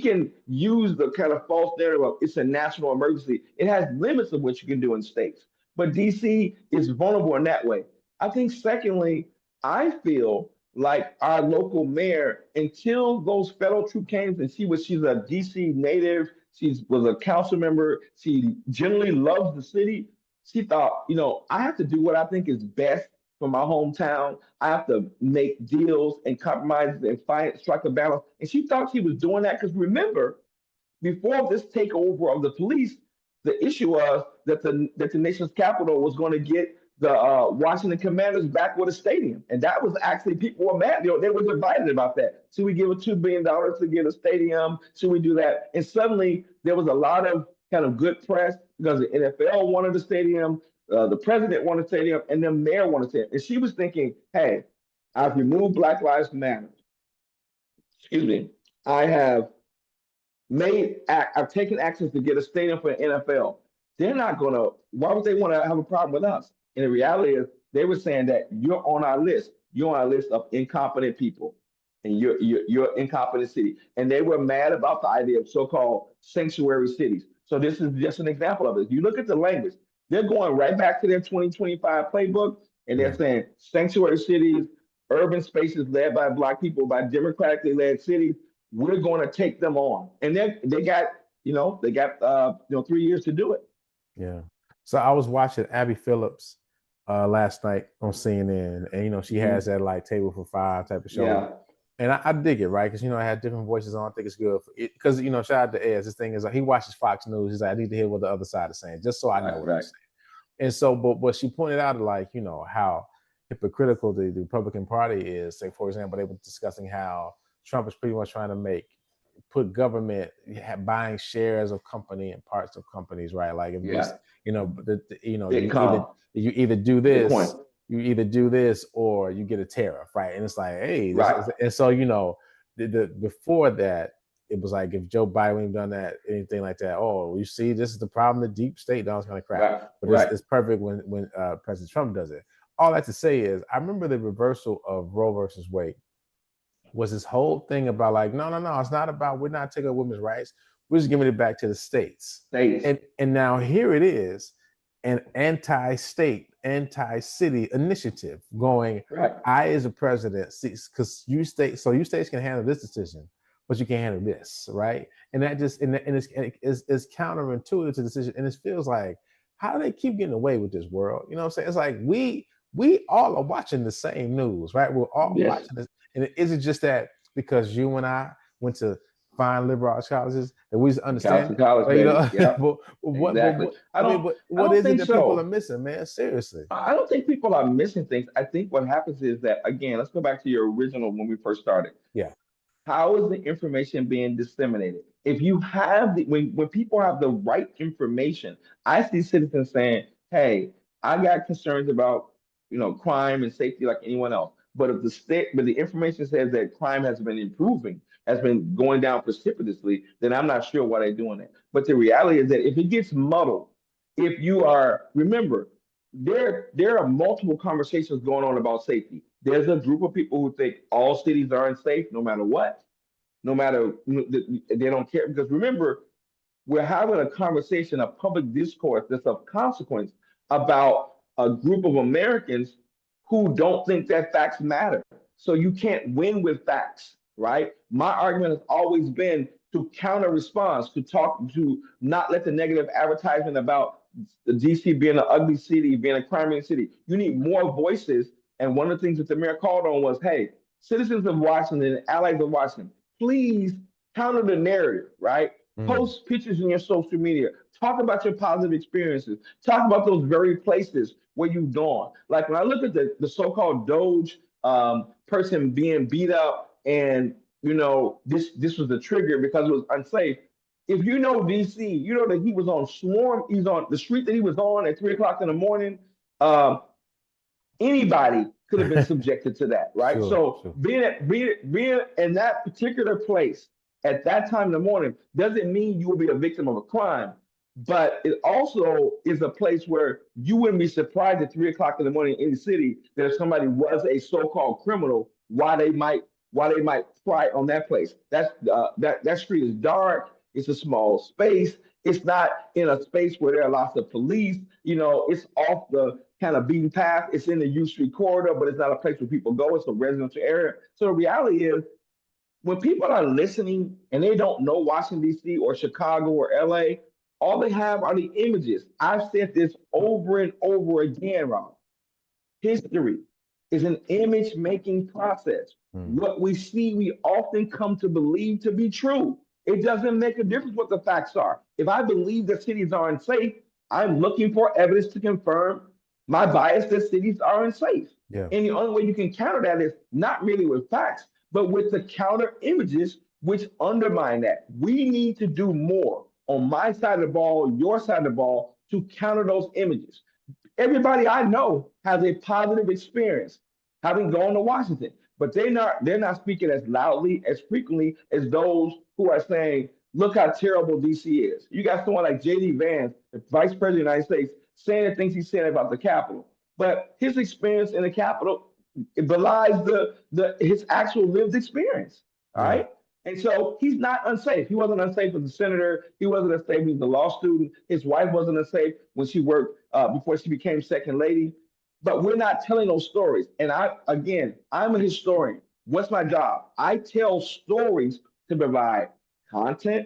can use the kind of false narrative of it's a national emergency. It has limits of what you can do in states, but DC is vulnerable in that way. I think, secondly, I feel like our local mayor, until those federal troop came, and she's a DC native, she was a council member, she generally loves the city. She thought, I have to do what I think is best for my hometown. I have to make deals and compromises and strike a balance. And she thought she was doing that because, remember, before this takeover of the police, the issue was that the nation's capital was going to get the Washington Commanders back with a stadium. And that was actually, people were mad. They were divided about that. Should we give a $2 billion to get a stadium? Should we do that? And suddenly there was a lot of kind of good press because the NFL wanted a stadium. The president wanted a stadium, and the mayor wanted a stadium. And she was thinking, hey, I've removed Black Lives Matter. Excuse me. I've taken actions to get a stadium for the NFL. They're not going to, why would they want to have a problem with us? And the reality is, they were saying that you're on our list. You're on our list of incompetent people, and you're incompetent city. And they were mad about the idea of so-called sanctuary cities. So this is just an example of it. If you look at the language, they're going right back to their 2025 playbook, and they're saying sanctuary cities, urban spaces led by Black people, by democratically led cities. We're going to take them on, and they got 3 years to do it. Yeah. So I was watching Abby Phillips last night on CNN, and she has that like table for five type of show. Yeah. And I dig it, right? Because I had different voices on. I think it's good because shout out to Ez. This thing is like he watches Fox News. He's like, I need to hear what the other side is saying, just so I know what they're saying. And so, but she pointed out like how hypocritical the Republican Party is. Say, for example, they were discussing how Trump is pretty much trying to put government buying shares of company and parts of companies, right? Like if you either do this. You either do this or you get a tariff, right? And it's like, hey, and so before that, it was like if Joe Biden wouldn't done that, anything like that. Oh, you see, this is the problem, the deep state, all this kind of crap. Right. But Right. it's perfect when President Trump does it. All that to say is, I remember the reversal of Roe versus Wade was this whole thing about like, no, it's not about, we're not taking women's rights, we're just giving it back to the states. And now here it is, an anti-state, anti-city initiative going, Right. I as a president, because you states can handle this decision, but you can't handle this, right? And that just and it's counterintuitive to the decision, and it feels like, how do they keep getting away with this world? You know what I'm saying? It's like we all are watching the same news, right? We're all watching this, and is it just that because you and I went to fine liberal arts colleges that we just understand? College, But, you know, yeah. exactly. What is it that people are missing, man? Seriously. I don't think people are missing things. I think what happens is that, again, let's go back to your original when we first started. Yeah. How is the information being disseminated? If you have when people have the right information, I see citizens saying, "Hey, I got concerns about crime and safety like anyone else." But if the information says that crime has been improving, has been going down precipitously, then I'm not sure why they're doing it. But the reality is that if it gets muddled, if you are remember, there are multiple conversations going on about safety. There's a group of people who think all cities are unsafe no matter what, no matter they don't care. Because remember, we're having a conversation, a public discourse that's of consequence about a group of Americans who don't think that facts matter. So you can't win with facts, right? My argument has always been to counter response, to not let the negative advertisement about the DC being an ugly city, being a crime city. You need more voices. And one of the things that the mayor called on was, hey, citizens of Washington, allies of Washington, please counter the narrative, right? Post pictures in your social media. Talk about your positive experiences. Talk about those very places where you've gone. Like when I look at the so-called Doge person being beat up, and this was the trigger because it was unsafe. If you know DC, you know that he was on Swarm. He's on the street that he was on at 3 o'clock in the morning. Anybody could have been subjected to that, right? Sure. Being in that particular place at that time in the morning doesn't mean you will be a victim of a crime, but it also is a place where you wouldn't be surprised at 3 o'clock in the morning in the city that if somebody was a so-called criminal, why they might pry on that place. That street is dark. It's a small space. It's not in a space where there are lots of police. It's off the kind of beaten path. It's in the U Street corridor, but it's not a place where people go. It's a residential area. So the reality is, when people are listening and they don't know Washington, D.C. or Chicago or L.A., all they have are the images. I've said this over and over again, Rob. History is an image-making process. What we see, we often come to believe to be true. It doesn't make a difference what the facts are. If I believe that cities are unsafe, I'm looking for evidence to confirm my bias that cities are unsafe. Yeah. And the only way you can counter that is not really with facts, but with the counter images which undermine that. We need to do more on my side of the ball, your side of the ball, to counter those images. Everybody I know has a positive experience having gone to Washington, but they're not speaking as loudly, as frequently as those who are saying, look how terrible DC is. You got someone like J.D. Vance, the Vice President of the United States, saying the things he's saying about the Capitol. But his experience in the Capitol, it belies his actual lived experience. All right. And so he's not unsafe. He wasn't unsafe as a senator. He wasn't unsafe. He was a law student. His wife wasn't unsafe when she worked before she became second lady. But we're not telling those stories. And I'm a historian. What's my job? I tell stories to provide content,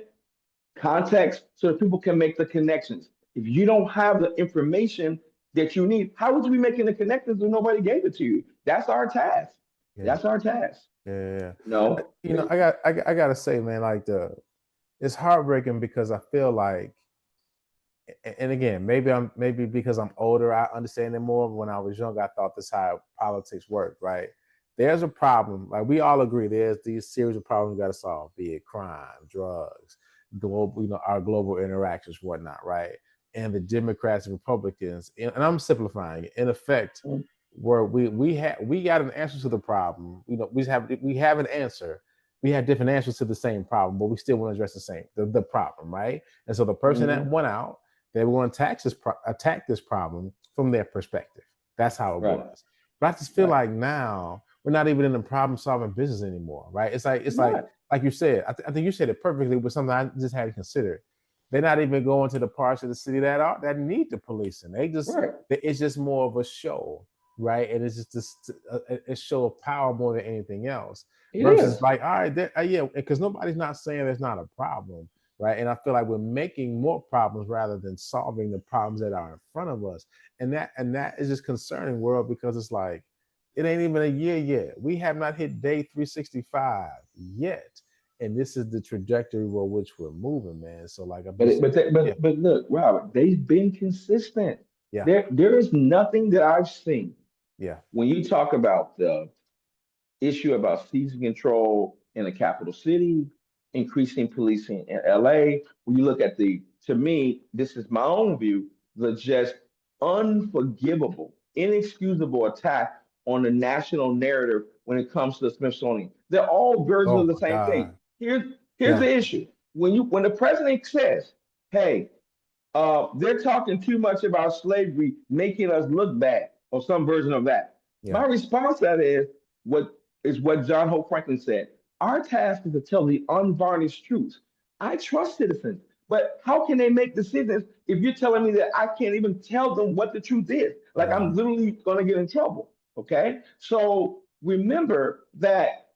context, so that people can make the connections. If you don't have the information that you need, how would you be making the connections if nobody gave it to you? That's our task. Yeah. That's our task. Yeah. No. I gotta say, man, like it's heartbreaking because I feel like, and again, maybe because I'm older, I understand it more. When I was young, I thought this is how politics worked, right? There's a problem. Like we all agree, there's these series of problems we got to solve, be it crime, drugs, global, our global interactions, whatnot, right? And the Democrats and Republicans, and I'm simplifying it, in effect, where we got an answer to the problem. We have an answer, we had different answers to the same problem, but we still want to address the problem, right? And so the person that Mhm. went out, they were going to attack this problem from their perspective. That's how it Right. was. But I just feel Right. like now we're not even in the problem solving business anymore, right? It's Right. like you said. I think you said it perfectly, but something I just hadn't considered. They're not even going to the parts of the city that need the policing. Right. It's just more of a show, right? And it's just a show of power more than anything else. It Versus is. like, all right, yeah, because nobody's not saying there's not a problem, right? And I feel like we're making more problems rather than solving the problems that are in front of us, and that is just concerning, world, because it's like it ain't even a year yet. We have not hit day 365 yet, and this is the trajectory which we're moving, man. So like, I'm But just, yeah, but look, Robert, they've been consistent. yeah, There is nothing that I've seen yeah. when you talk about the issue about seizing control in the capital city, increasing policing in LA. When you look at to me, this is my own view, the just unforgivable, inexcusable attack on the national narrative when it comes to the Smithsonian. They're all versions Oh of the my same thing. God, Here's yeah, the issue. When the president says, hey, they're talking too much about slavery, making us look bad, or some version of that. yeah, My response to that what John Hope Franklin said. Our task is to tell the unvarnished truth. I trust citizens, but how can they make decisions if you're telling me that I can't even tell them what the truth is? Like yeah, I'm literally going to get in trouble. Okay, so remember that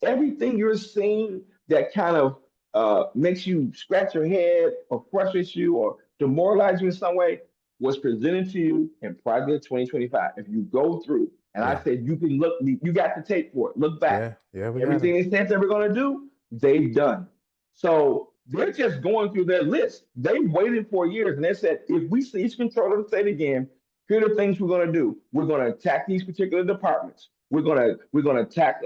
everything you're seeing that kind of makes you scratch your head or frustrates you or demoralize you in some way was presented to you in Project 2025. If you go through, and I yeah, said you can look, you got the tape for it. Look back. yeah, yeah. We got Everything it. they said they were going to do, they've done. So they're just going through their list. They waited for years and they said, if we seize control of the state again, here are the things we're going to do. We're going to attack these particular departments. We're gonna attack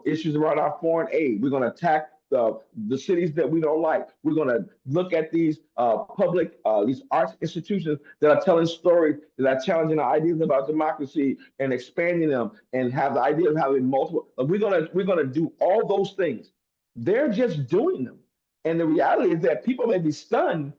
issues around our foreign aid. We're gonna attack the cities that we don't like. We're gonna look at these public these arts institutions that are telling stories that are challenging our ideas about democracy and expanding them and have the idea of having multiple. We're gonna do all those things. They're just doing them, and the reality is that people may be stunned,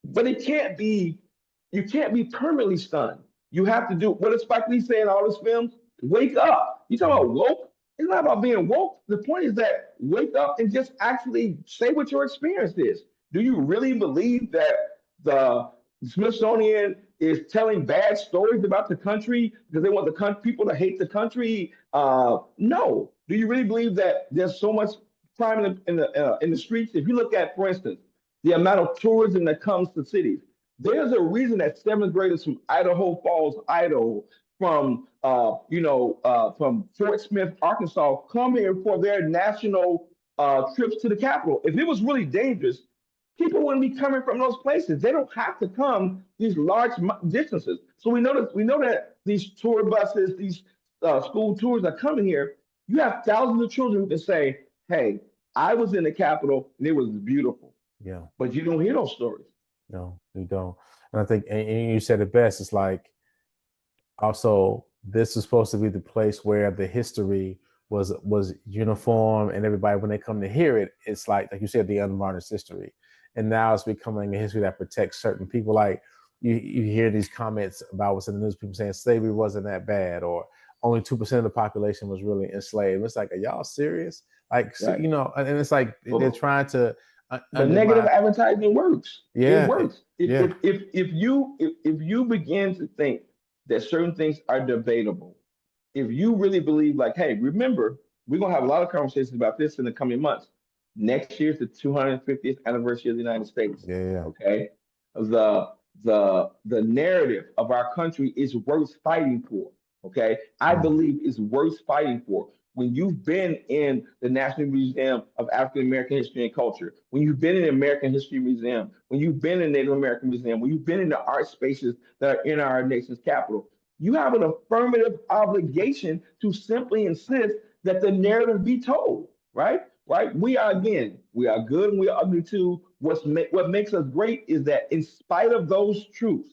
but you can't be permanently stunned. You have to do what does Spike Lee say in all his films? Wake up. You talk Mhm. about woke? It's not about being woke. The point is that wake up and just actually say what your experience is. Do you really believe that the Smithsonian is telling bad stories about the country because they want the people to hate the country? No. Do you really believe that there's so much crime in the streets? If you look at, for instance, the amount of tourism that comes to cities. There's a reason that seventh graders from Idaho Falls, Idaho, from Fort Smith, Arkansas, come here for their national trips to the capital. If it was really dangerous, people wouldn't be coming from those places. They don't have to come these large distances. So we know that these tour buses, these school tours are coming here. You have thousands of children who can say, "Hey, I was in the capital and it was beautiful," Yeah. but you don't hear those stories. No, you don't. And I think, and you said it best. It's like also this is supposed to be the place where the history was uniform, and everybody when they come to hear it, it's like you said, the unvarnished history. And now it's becoming a history that protects certain people. Like you hear these comments about what's in the news, people saying slavery wasn't that bad, or only 2% of the population was really enslaved. It's like, are y'all serious? Like, Right. and it's like they're But trying to but negative undermine. advertising works. It Yeah, works. yeah, If you begin to think that certain things are debatable, if you really believe, like, hey, remember, we're gonna have a lot of conversations about this in the coming months. Next year's the 250th anniversary of the United States. yeah, yeah. Okay, the the narrative of our country is worth fighting for. Okay, I Mm, believe is worth fighting for. When you've been in the National Museum of African American History and Culture, when you've been in the American History Museum, when you've been in the Native American Museum, when you've been in the art spaces that are in our nation's capital, you have an affirmative obligation to simply insist that the narrative be told, right? Right? We are good and we are ugly too. What makes us great is that in spite of those truths,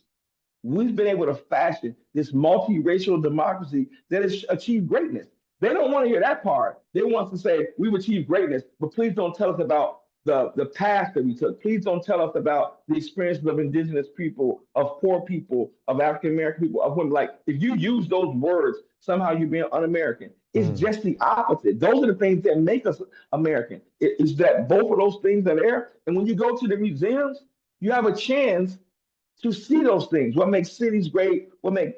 we've been able to fashion this multiracial democracy that has achieved greatness. They don't want to hear that part. They want to say we've achieved greatness, but please don't tell us about the path that we took. Please don't tell us about the experiences of indigenous people, of poor people, of African American people, of women. Like if you use those words, somehow you're being un-American. It's just the opposite. Those are the things that make us American. It's that both of those things are there. And when you go to the museums, you have a chance to see those things. What makes cities great? What makes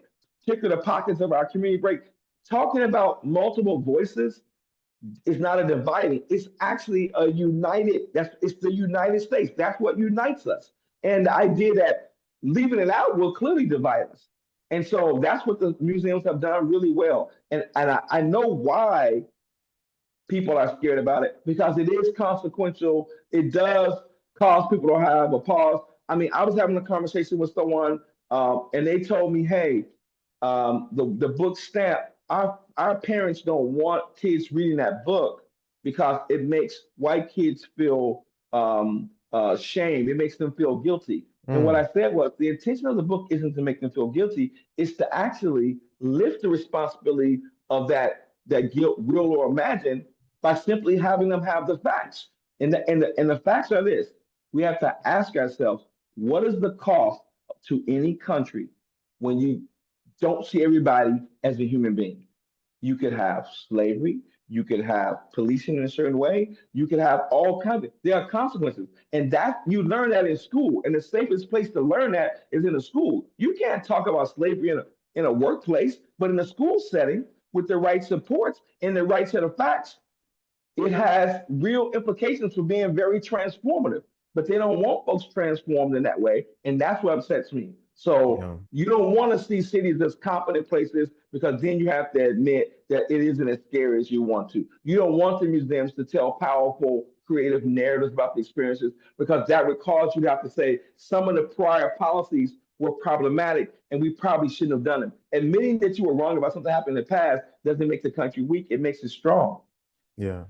particular pockets of our community great? Talking about multiple voices is not a dividing. It's actually a united. It's the United States. That's what unites us. And the idea that leaving it out will clearly divide us. And so that's what the museums have done really well. And I know why people are scared about it because it is consequential. It does cause people to have a pause. I mean, I was having a conversation with someone, and they told me, "Hey, the book stamp. Our parents don't want kids reading that book because it makes white kids feel shame. It makes them feel guilty." And what I said was the intention of the book isn't to make them feel guilty; it's to actually lift the responsibility of that guilt, real or imagined, by simply having them have the facts. And the facts are this: we have to ask ourselves, what is the cost to any country when you don't see everybody as a human being? You could have slavery. You could have policing in a certain way. You could have all kinds of, there are consequences. And that you learn that in school. And the safest place to learn that is in a school. You can't talk about slavery in a workplace, but in a school setting with the right supports and the right set of facts, it has real implications for being very transformative. But they don't want folks transformed in that way, and that's what upsets me. So Yeah. you don't want to see cities as competent places because then you have to admit that it isn't as scary as you want to. You don't want the museums to tell powerful, creative narratives about the experiences because that would cause you to have to say some of the prior policies were problematic and we probably shouldn't have done them. Admitting that you were wrong about something that happened in the past doesn't make the country weak; it makes it strong. Yeah.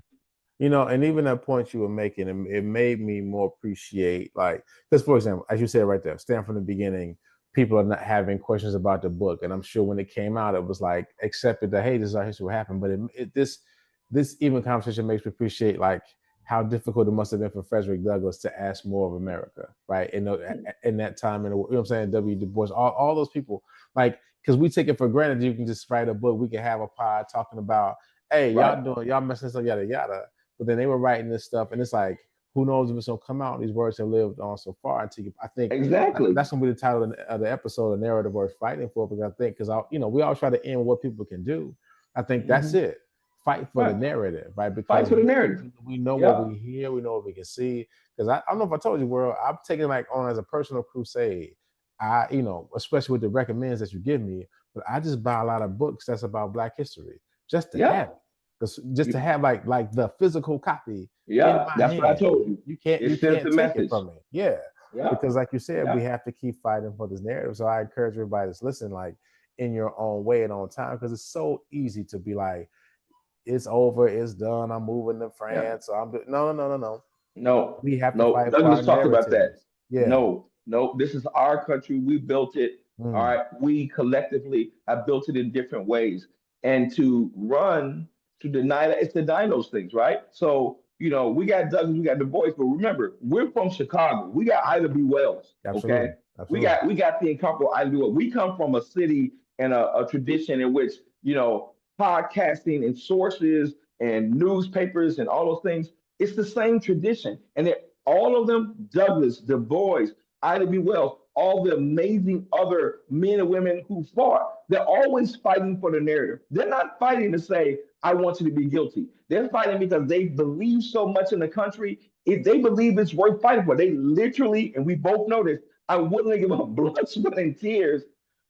And even that point you were making, it made me more appreciate, like, because for example, as you said right there, stand from the beginning, people are not having questions about the book, and I'm sure when it came out, it was like accepted that hey, this is our history, what happened. But this even conversation makes me appreciate like how difficult it must have been for Frederick Douglass to ask more of America, right? In that time, you know what I'm saying, W. Du Bois, all those people, like, because we take it for granted you can just write a book, we can have a pod talking about, hey, Right. y'all messing this up, yada yada. But then they were writing this stuff, and it's like, who knows if it's gonna come out? These words have lived on so far. Until I think Exactly. that's gonna be the title of the episode, "The Narrative Worth Fighting For." Because I think, because we all try to end what people can do. I think that's Mhm. it. Fight for the Right. narrative, right? Fight Because for the narrative. we know what Yeah. we hear, we know what we can see. Because I don't know if I told you, world, I'm taking like on as a personal crusade. Especially with the recommends that you give me, but I just buy a lot of books that's about Black history just to Yeah. have it. Just to have like the physical copy in Yeah. my That's what I hand. told you. You can't It you sends can't the take it message. from me. Yeah. Yeah. Because like you said, we Yeah. have to keep fighting for this narrative. So I encourage everybody that's listening, like in your own way and on time, because it's so easy to be like, it's over, it's done, I'm moving to Yeah. France. So I'm no, no, no, no, no. No, We have to no. fight for our Douglas talked about that. narratives. Yeah. No, no. This is our country. We built it. All Mm, right. We collectively have built it in different ways. And to run, to deny that, it's denying those things, right? So, we got Douglas, we got Du Bois, but remember, we're from Chicago. We got Ida B. Wells, okay? absolutely. We Absolutely. got we got the incomparable Ida B. Wells. We come from a city and a tradition in which, podcasting and sources and newspapers and all those things, it's the same tradition. And all of them, Douglas, Du Bois, Ida B. Wells, all the amazing other men and women who fought, they're always fighting for the narrative. They're not fighting to say, I want you to be guilty. They're fighting because they believe so much in the country. If they believe it's worth fighting for, they literally, and we both know this, I wouldn't give up blood, sweat, and tears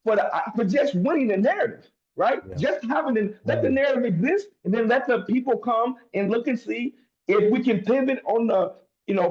for just winning the narrative, right? Yeah. Just having let the Mm, narrative exist, and then let the people come and look and see if we can pivot on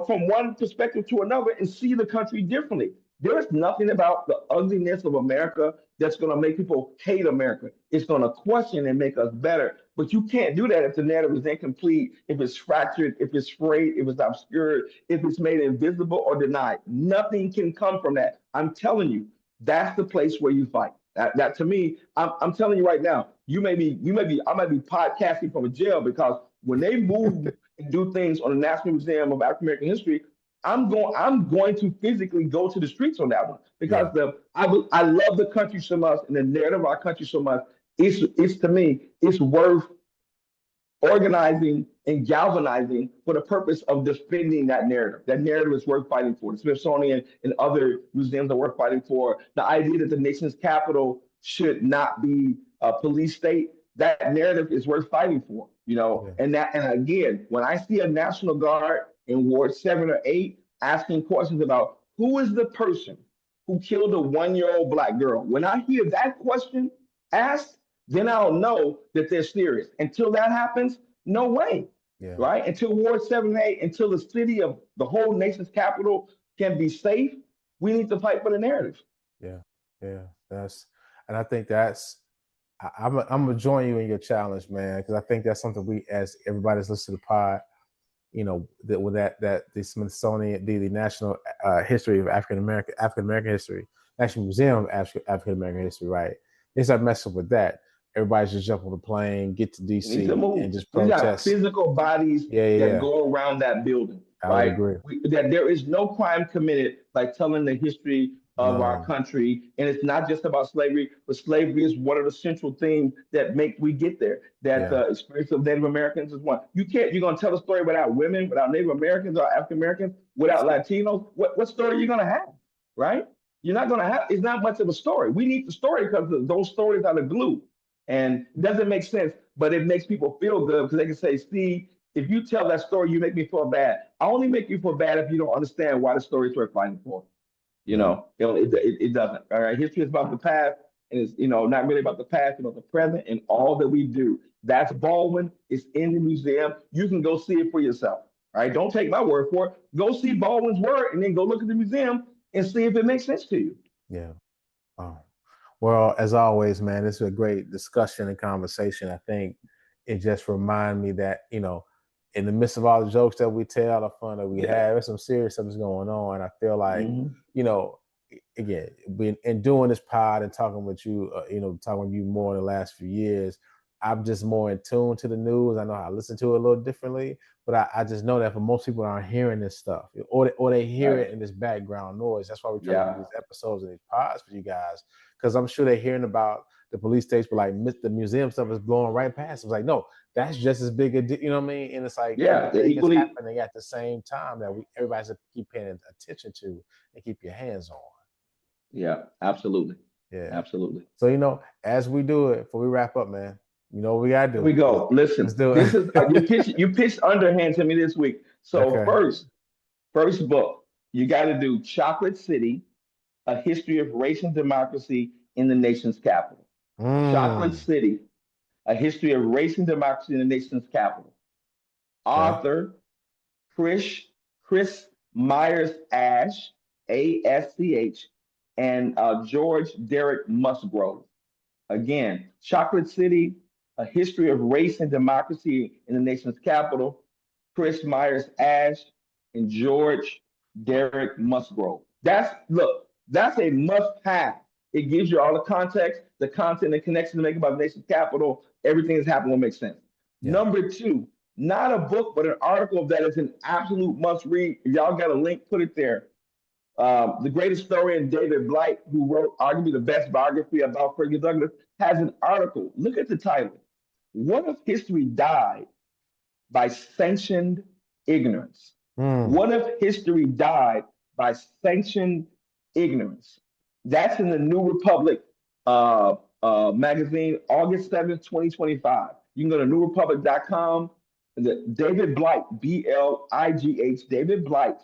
from one perspective to another and see the country differently. There is nothing about the ugliness of America that's going to make people hate America. It's going to question and make us better. But you can't do that if the narrative is incomplete, if it's fractured, if it's frayed, if it's obscured, if it's made invisible or denied. Nothing can come from that. I'm telling you, that's the place where you fight. That to me, I'm telling you right now, I might be podcasting from a jail because when they move and do things on the National Museum of African American History, I'm going to physically go to the streets on that one because Yeah. I love the country so much and the narrative of our country so much. It's to me, it's worth organizing and galvanizing for the purpose of defending that narrative. That narrative is worth fighting for. The Smithsonian and other museums are worth fighting for. The idea that the nation's capital should not be a police state, that narrative is worth fighting for. Yeah. And again, when I see a National Guard in Ward 7 or 8 asking questions about who is the person who killed a 1-year-old black girl, when I hear that question asked, then I'll know that they're serious. Until that happens, no way, Yeah. right? Until Ward 7 and 8, until the city of the whole nation's capital can be safe, we need to fight for the narrative. Yeah. Yeah. And I think I'm gonna join you in your challenge, man, because I think that's something we, as everybody's listening to the pod, that the Smithsonian, the National History of African American History, National Museum of African American History, right? They start messing with that. Everybody's just jump on the plane, get to We DC, need to move. and just We got protest. physical bodies that go around that building, I would right? agree. That there is no crime committed by telling the history of our country, and it's not just about slavery, but slavery is one of the central things that make we get there. That the experience of Native Americans is one. You're gonna tell a story without women, without Native Americans or African Americans, without Latinos. What story are you gonna have, right? You're not gonna have. It's not much of a story. We need the story because those stories are the glue. And it doesn't make sense, but it makes people feel good because they can say, Steve, if you tell that story, you make me feel bad. I only make you feel bad if you don't understand why the story is worth fighting for. It doesn't. All right. History is about the past, and it's not really about the past, about the present and all that we do. That's Baldwin. It's in the museum. You can go see it for yourself. All right. Don't take my word for it. Go see Baldwin's work and then go look at the museum and see if it makes sense to you. Yeah. Oh. Well, as always, man, this is a great discussion and conversation. I think it just reminded me that, in the midst of all the jokes that we tell, the fun that we have, there's some serious stuff that's going on. I feel like, again, in doing this pod and talking with you, talking with you more in the last few years, I'm just more in tune to the news. I know how to listen to it a little differently, but I just know that for most people aren't hearing this stuff, or they hear it in this background noise. That's why we try to do these episodes and these pods for you guys, because I'm sure they're hearing about the police states, but like the museum stuff is blowing right past. It's like, no, that's just as big a deal, you know what I mean? And it's like, everything is happening at the same time that everybody's to keep paying attention to and keep your hands on. Yeah, absolutely. Yeah, absolutely. So as we do it, before we wrap up, man, you know what we gotta do. Here we go. Listen, this is you pitched underhand to me this week. So first book, you got to do Chocolate City, A History of Race and Democracy in the Nation's Capital. Chocolate City, A History of Race and Democracy in the Nation's Capital. Author Chris Myers Ash, ASCH, and George Derek Musgrove. Again, Chocolate City, A History of Race and Democracy in the Nation's Capital, Chris Myers Ash, and George Derek Musgrove. That's a must-have. It gives you all the context, the content, and connection to make about the nation's capital. Everything that's happening will make sense. Yeah. Number 2, not a book, but an article that is an absolute must-read. If y'all got a link, put it there. The great historian David Blight, who wrote arguably the best biography about Frederick Douglass, has an article. Look at the title. What if history died by sanctioned ignorance? What if history died by sanctioned ignorance? That's in the New Republic magazine, August 7th, 2025. You can go to newrepublic.com. David Blight, B-L-I-G-H, David Blight.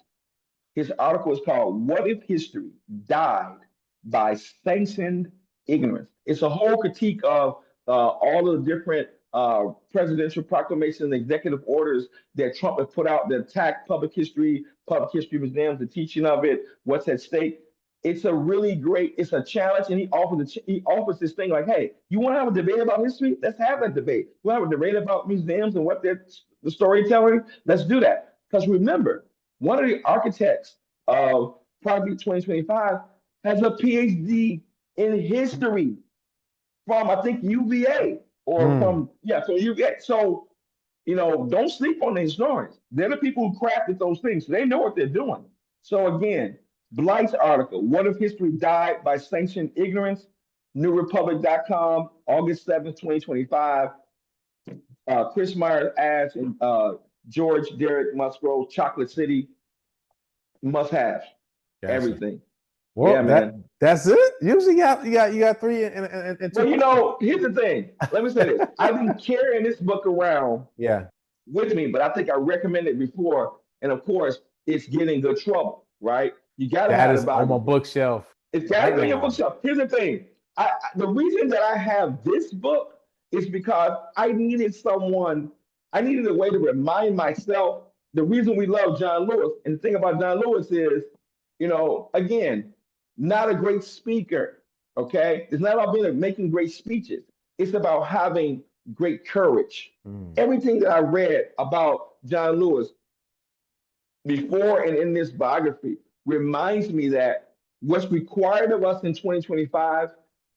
His article is called What If History Died by Sanctioned Ignorance? It's a whole critique of all of the different presidential proclamations and executive orders that Trump has put out that attack public history museums, the teaching of it, what's at stake. It's a really great, it's a challenge, and he offers this thing like, hey, you want to have a debate about history? Let's have that debate. You want to have a debate about museums and what they're the storytelling? Let's do that. Because remember, one of the architects of Project 2025 has a PhD in history from, I think, UVA or from, yeah, so UVA. So, don't sleep on the historians. They're the people who crafted those things. So they know what they're doing. So again, Blight's article, What if History Died by Sanctioned Ignorance? NewRepublic.com, August 7th, 2025. Chris Myers asked, and George Derek Musgrove, Chocolate City, must have everything. Well, yeah, man. That's it. Usually, you got three and two. Well, here's the thing. Let me say this. I've been carrying this book around with me, but I think I recommended it before. And of course, it's getting good trouble, right? You got to have it on my bookshelf. It's got to be on your bookshelf. Here's the thing. The reason that I have this book is because I needed a way to remind myself the reason we love John Lewis. And the thing about John Lewis is, again, not a great speaker, okay? It's not about making great speeches. It's about having great courage. Everything that I read about John Lewis before and in this biography reminds me that what's required of us in 2025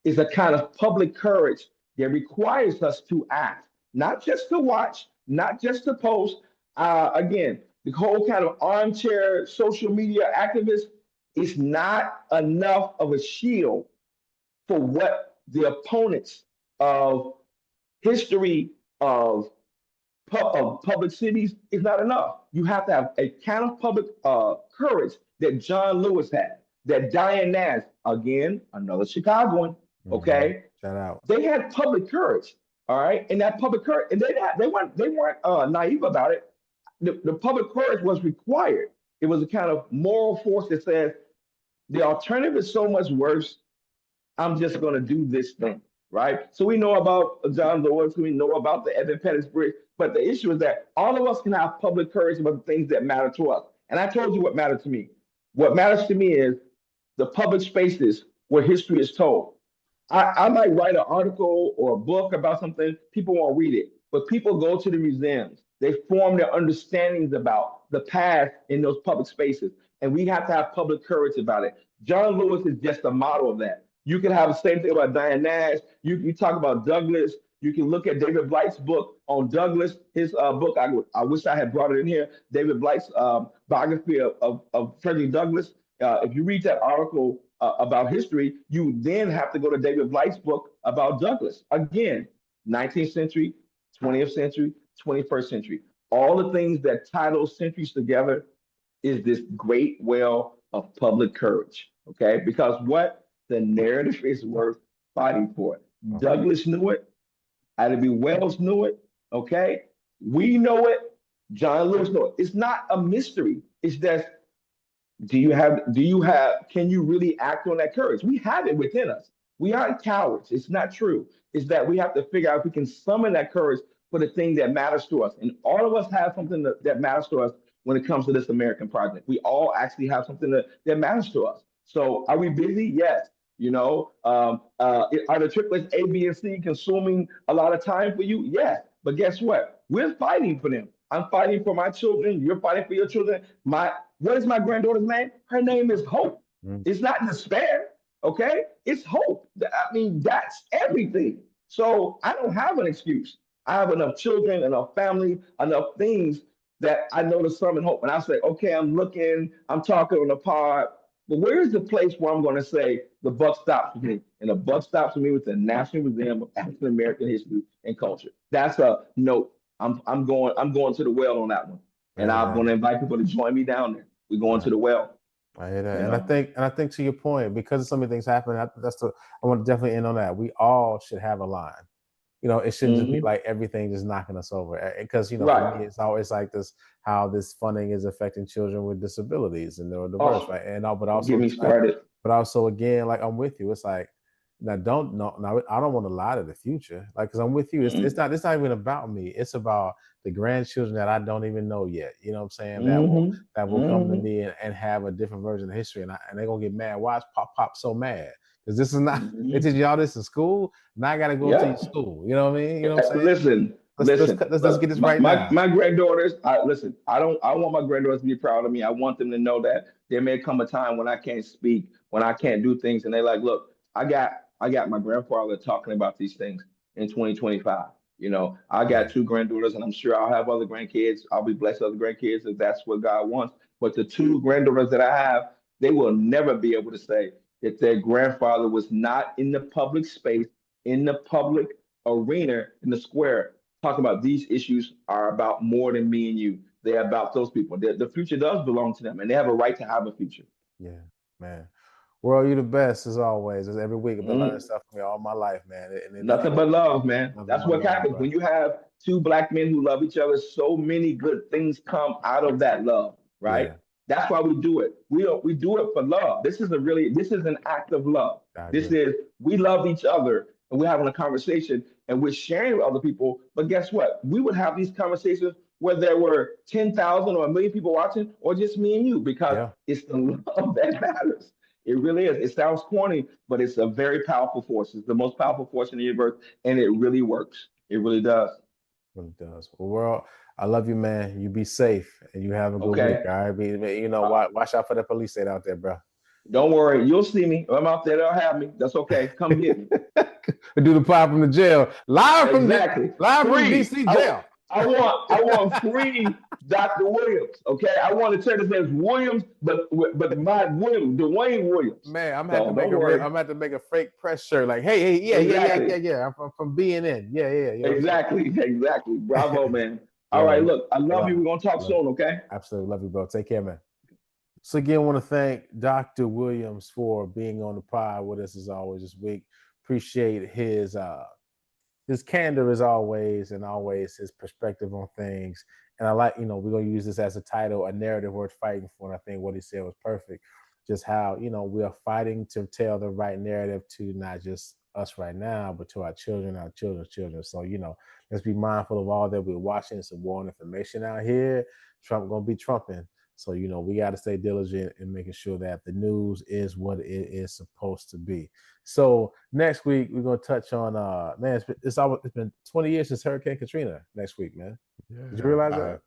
is a kind of public courage that requires us to act, not just to watch, not just to post. Again, the whole kind of armchair social media activist is not enough of a shield for what the opponents of history of public cities is not enough. You have to have a kind of public courage that John Lewis had, that Diane Nash, again, another Chicagoan, okay? Shout out. They had public courage, all right? And that public courage, and they weren't naive about it. The public courage was required. It was a kind of moral force that says, the alternative is so much worse. I'm just going to do this thing, right? So we know about John Lewis, we know about the Evan Pettis Bridge, but the issue is that all of us can have public courage about the things that matter to us. And I told you what mattered to me. What matters to me is the public spaces where history is told. I might write an article or a book about something, people won't read it, but people go to the museums. They form their understandings about the past in those public spaces. And we have to have public courage about it. John Lewis is just a model of that. You can have the same thing about Diane Nash. You talk about Douglas. You can look at David Blight's book on Douglas. His book, I wish I had brought it in here. David Blight's biography of Frederick Douglass. If you read that article about history, you then have to go to David Blight's book about Douglas. Again, 19th century, 20th century, 21st century. All the things that tie those centuries together is this great well of public courage, okay? Because what? The narrative is worth fighting for. Douglas knew it. Ida B. Wells knew it, okay? We know it. John Lewis knew it. It's not a mystery. It's just, can you really act on that courage? We have it within us. We aren't cowards. It's not true. It's that we have to figure out if we can summon that courage for the thing that matters to us. And all of us have something that matters to us when it comes to this American project. We all actually have something that matters to us. So are we busy? Yes. Are the triplets A, B, and C consuming a lot of time for you? Yes. But guess what? We're fighting for them. I'm fighting for my children. You're fighting for your children. What is my granddaughter's name? Her name is Hope. It's not despair, okay? It's hope. I mean, that's everything. So I don't have an excuse. I have enough children, enough family, enough things that I know to summon hope. And I say, okay, I'm looking, I'm talking on the pod, but where is the place where I'm going to say the buck stops with me? And the buck stops with me with the National Museum of African American History and Culture. That's a note. I'm going to the well on that one, and I'm going to invite people to join me down there. We're going to the well. I hear that, and I think to your point, because so many things happen. I want to definitely end on that. We all should have a line. It shouldn't just be like everything just knocking us over. Because for me, it's always like this: how this funding is affecting children with disabilities and they're diverse, right? And but also get me started. But also again, like I'm with you. It's like now I don't want to lie to the future, like because I'm with you. It's not even about me. It's about the grandchildren that I don't even know yet. You know what I'm saying? That will come to me and have a different version of history, and they're gonna get mad. Why is Pop so mad? Because this is not, they teach y'all this in school. Now I got to go to your school. You know what I mean? You know what I'm saying? Listen. Let's get this right now. My granddaughters, I want my granddaughters to be proud of me. I want them to know that there may come a time when I can't speak, when I can't do things. And they're like, look, I got my grandfather talking about these things in 2025. I Yeah. got two granddaughters, and I'm sure I'll have other grandkids. I'll be blessed with other grandkids if that's what God wants. But the two granddaughters that I have, they will never be able to say that their grandfather was not in the public space, in the public arena, in the square, talking about these issues are about more than me and you. They're about those people. The future does belong to them, and they have a right to have a future. Yeah, man. World, you the best as always. As every week, I've been learning Mm. stuff from you all my life, man. Nothing but love, man. Nothing That's but what love, happens bro. when you have two black men who love each other. So many good things come out of that love, right? Yeah, That's why we do it. We do it for love. This is an act of love. I This agree. is we love each other and we're having a conversation and we're sharing with other people. But guess what? We would have these conversations where there were 10,000 or a million people watching, or just me and you, because Yeah, it's the love that matters. It really is. It sounds corny, but it's a very powerful force. It's the most powerful force in the universe, and it really works. It really does. really does. Well, world, I love you, man. You be safe and you have a good week. Okay. All right, Uh, watch out for the police state out there, bro. don't worry. You'll see me. I'm out there. They'll have me. That's okay. Come get me. We do the pod from the jail, Exactly. live from Free. DC jail. I want free Dr. Williams. Okay. I want to turn his name Williams, but my Williams, Dwayne Williams. Man, I'm So don't worry. gonna have to make a fake press shirt. Like, hey, yeah, Exactly. yeah. I'm from BNN. Yeah. You know what I'm saying? Exactly. Bravo, man. Yeah, All right. man. Look, I love you. We're gonna talk Love soon. Okay. Absolutely love you, bro. Take care, man. So again, I want to thank Dr. Williams for being on the pod with us as always this week. Appreciate his candor as always, and always his perspective on things. And I like, we're gonna use this as a title, a narrative worth fighting for. And I think what he said was perfect. Just how, we are fighting to tell the right narrative to not just us right now, but to our children, our children's children. So, let's be mindful of all that we're watching. Some war information out here. Trump gonna be trumping. So, we got to stay diligent in making sure that the news is what it is supposed to be. So next week, we're going to touch on, man, it's been 20 years since Hurricane Katrina next week, man. Yeah. Did you realize that?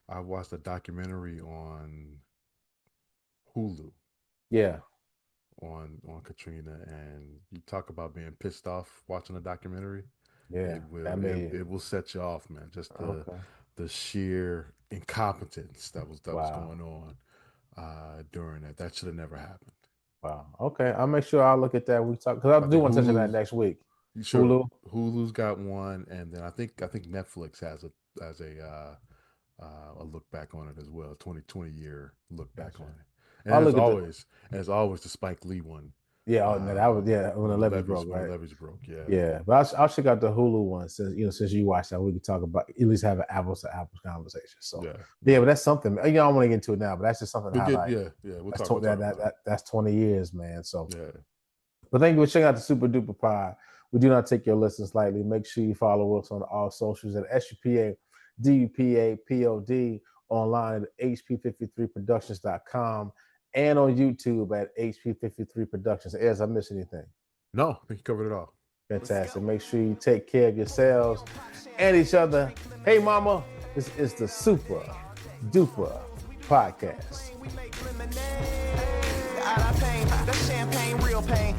I watched a documentary on Hulu Yeah. on Katrina, and you talk about being pissed off watching a documentary. Yeah. It will set you off, man. Just the sheer incompetence that was going on during that. That should have never happened. Wow. Okay. I'll make sure I'll look at that. We talk because I do want to touch on that next week. Sure. Hulu's got one, and then I think Netflix has a look back on it as well. 2020 year look back on it. And as always, the Spike Lee one. Yeah, that was when the leverage broke, right? When the leverage broke, yeah. Yeah, but I'll check out the Hulu one since you watched that, we can talk about at least have an apples to apples conversation. So yeah, but that's something. I don't want to get into it now, but that's just something to highlight. We'll talk about that. That's 20 years, man. So yeah. But thank you for checking out the Super Duper Pod. We do not take your listens lightly. Make sure you follow us on all socials at S.U.P.A. DUPA POD, online at HP53productions.com. and on YouTube at HP53 Productions. As I miss anything? No, I think you covered it all. Fantastic. Make sure you take care of yourselves and each other. Hey, mama, this is the Super Duper Podcast. That's champagne, real pain,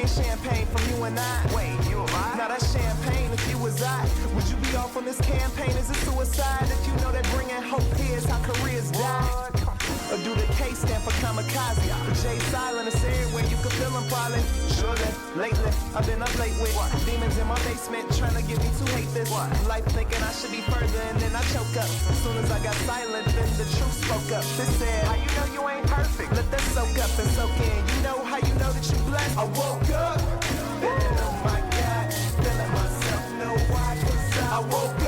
champagne from you and I. Wait, you and I? Now that's champagne if you was I. Would you be off on this campaign? Is it suicide? If you know that bringing hope here is how careers die. Or do the K stand for kamikaze? J silent is everywhere, you can feel them probably. Surely, lately, I've been up late with demons in my basement trying to get me to hate this. Life thinking I should be further and then I choke up. As soon as I got silent, then the truth spoke up. They said, how you know you ain't perfect? Let that soak up and soak in. You know how you know that you blessed? I woke up, and oh my God, feeling myself, know why? 'Cause I woke up.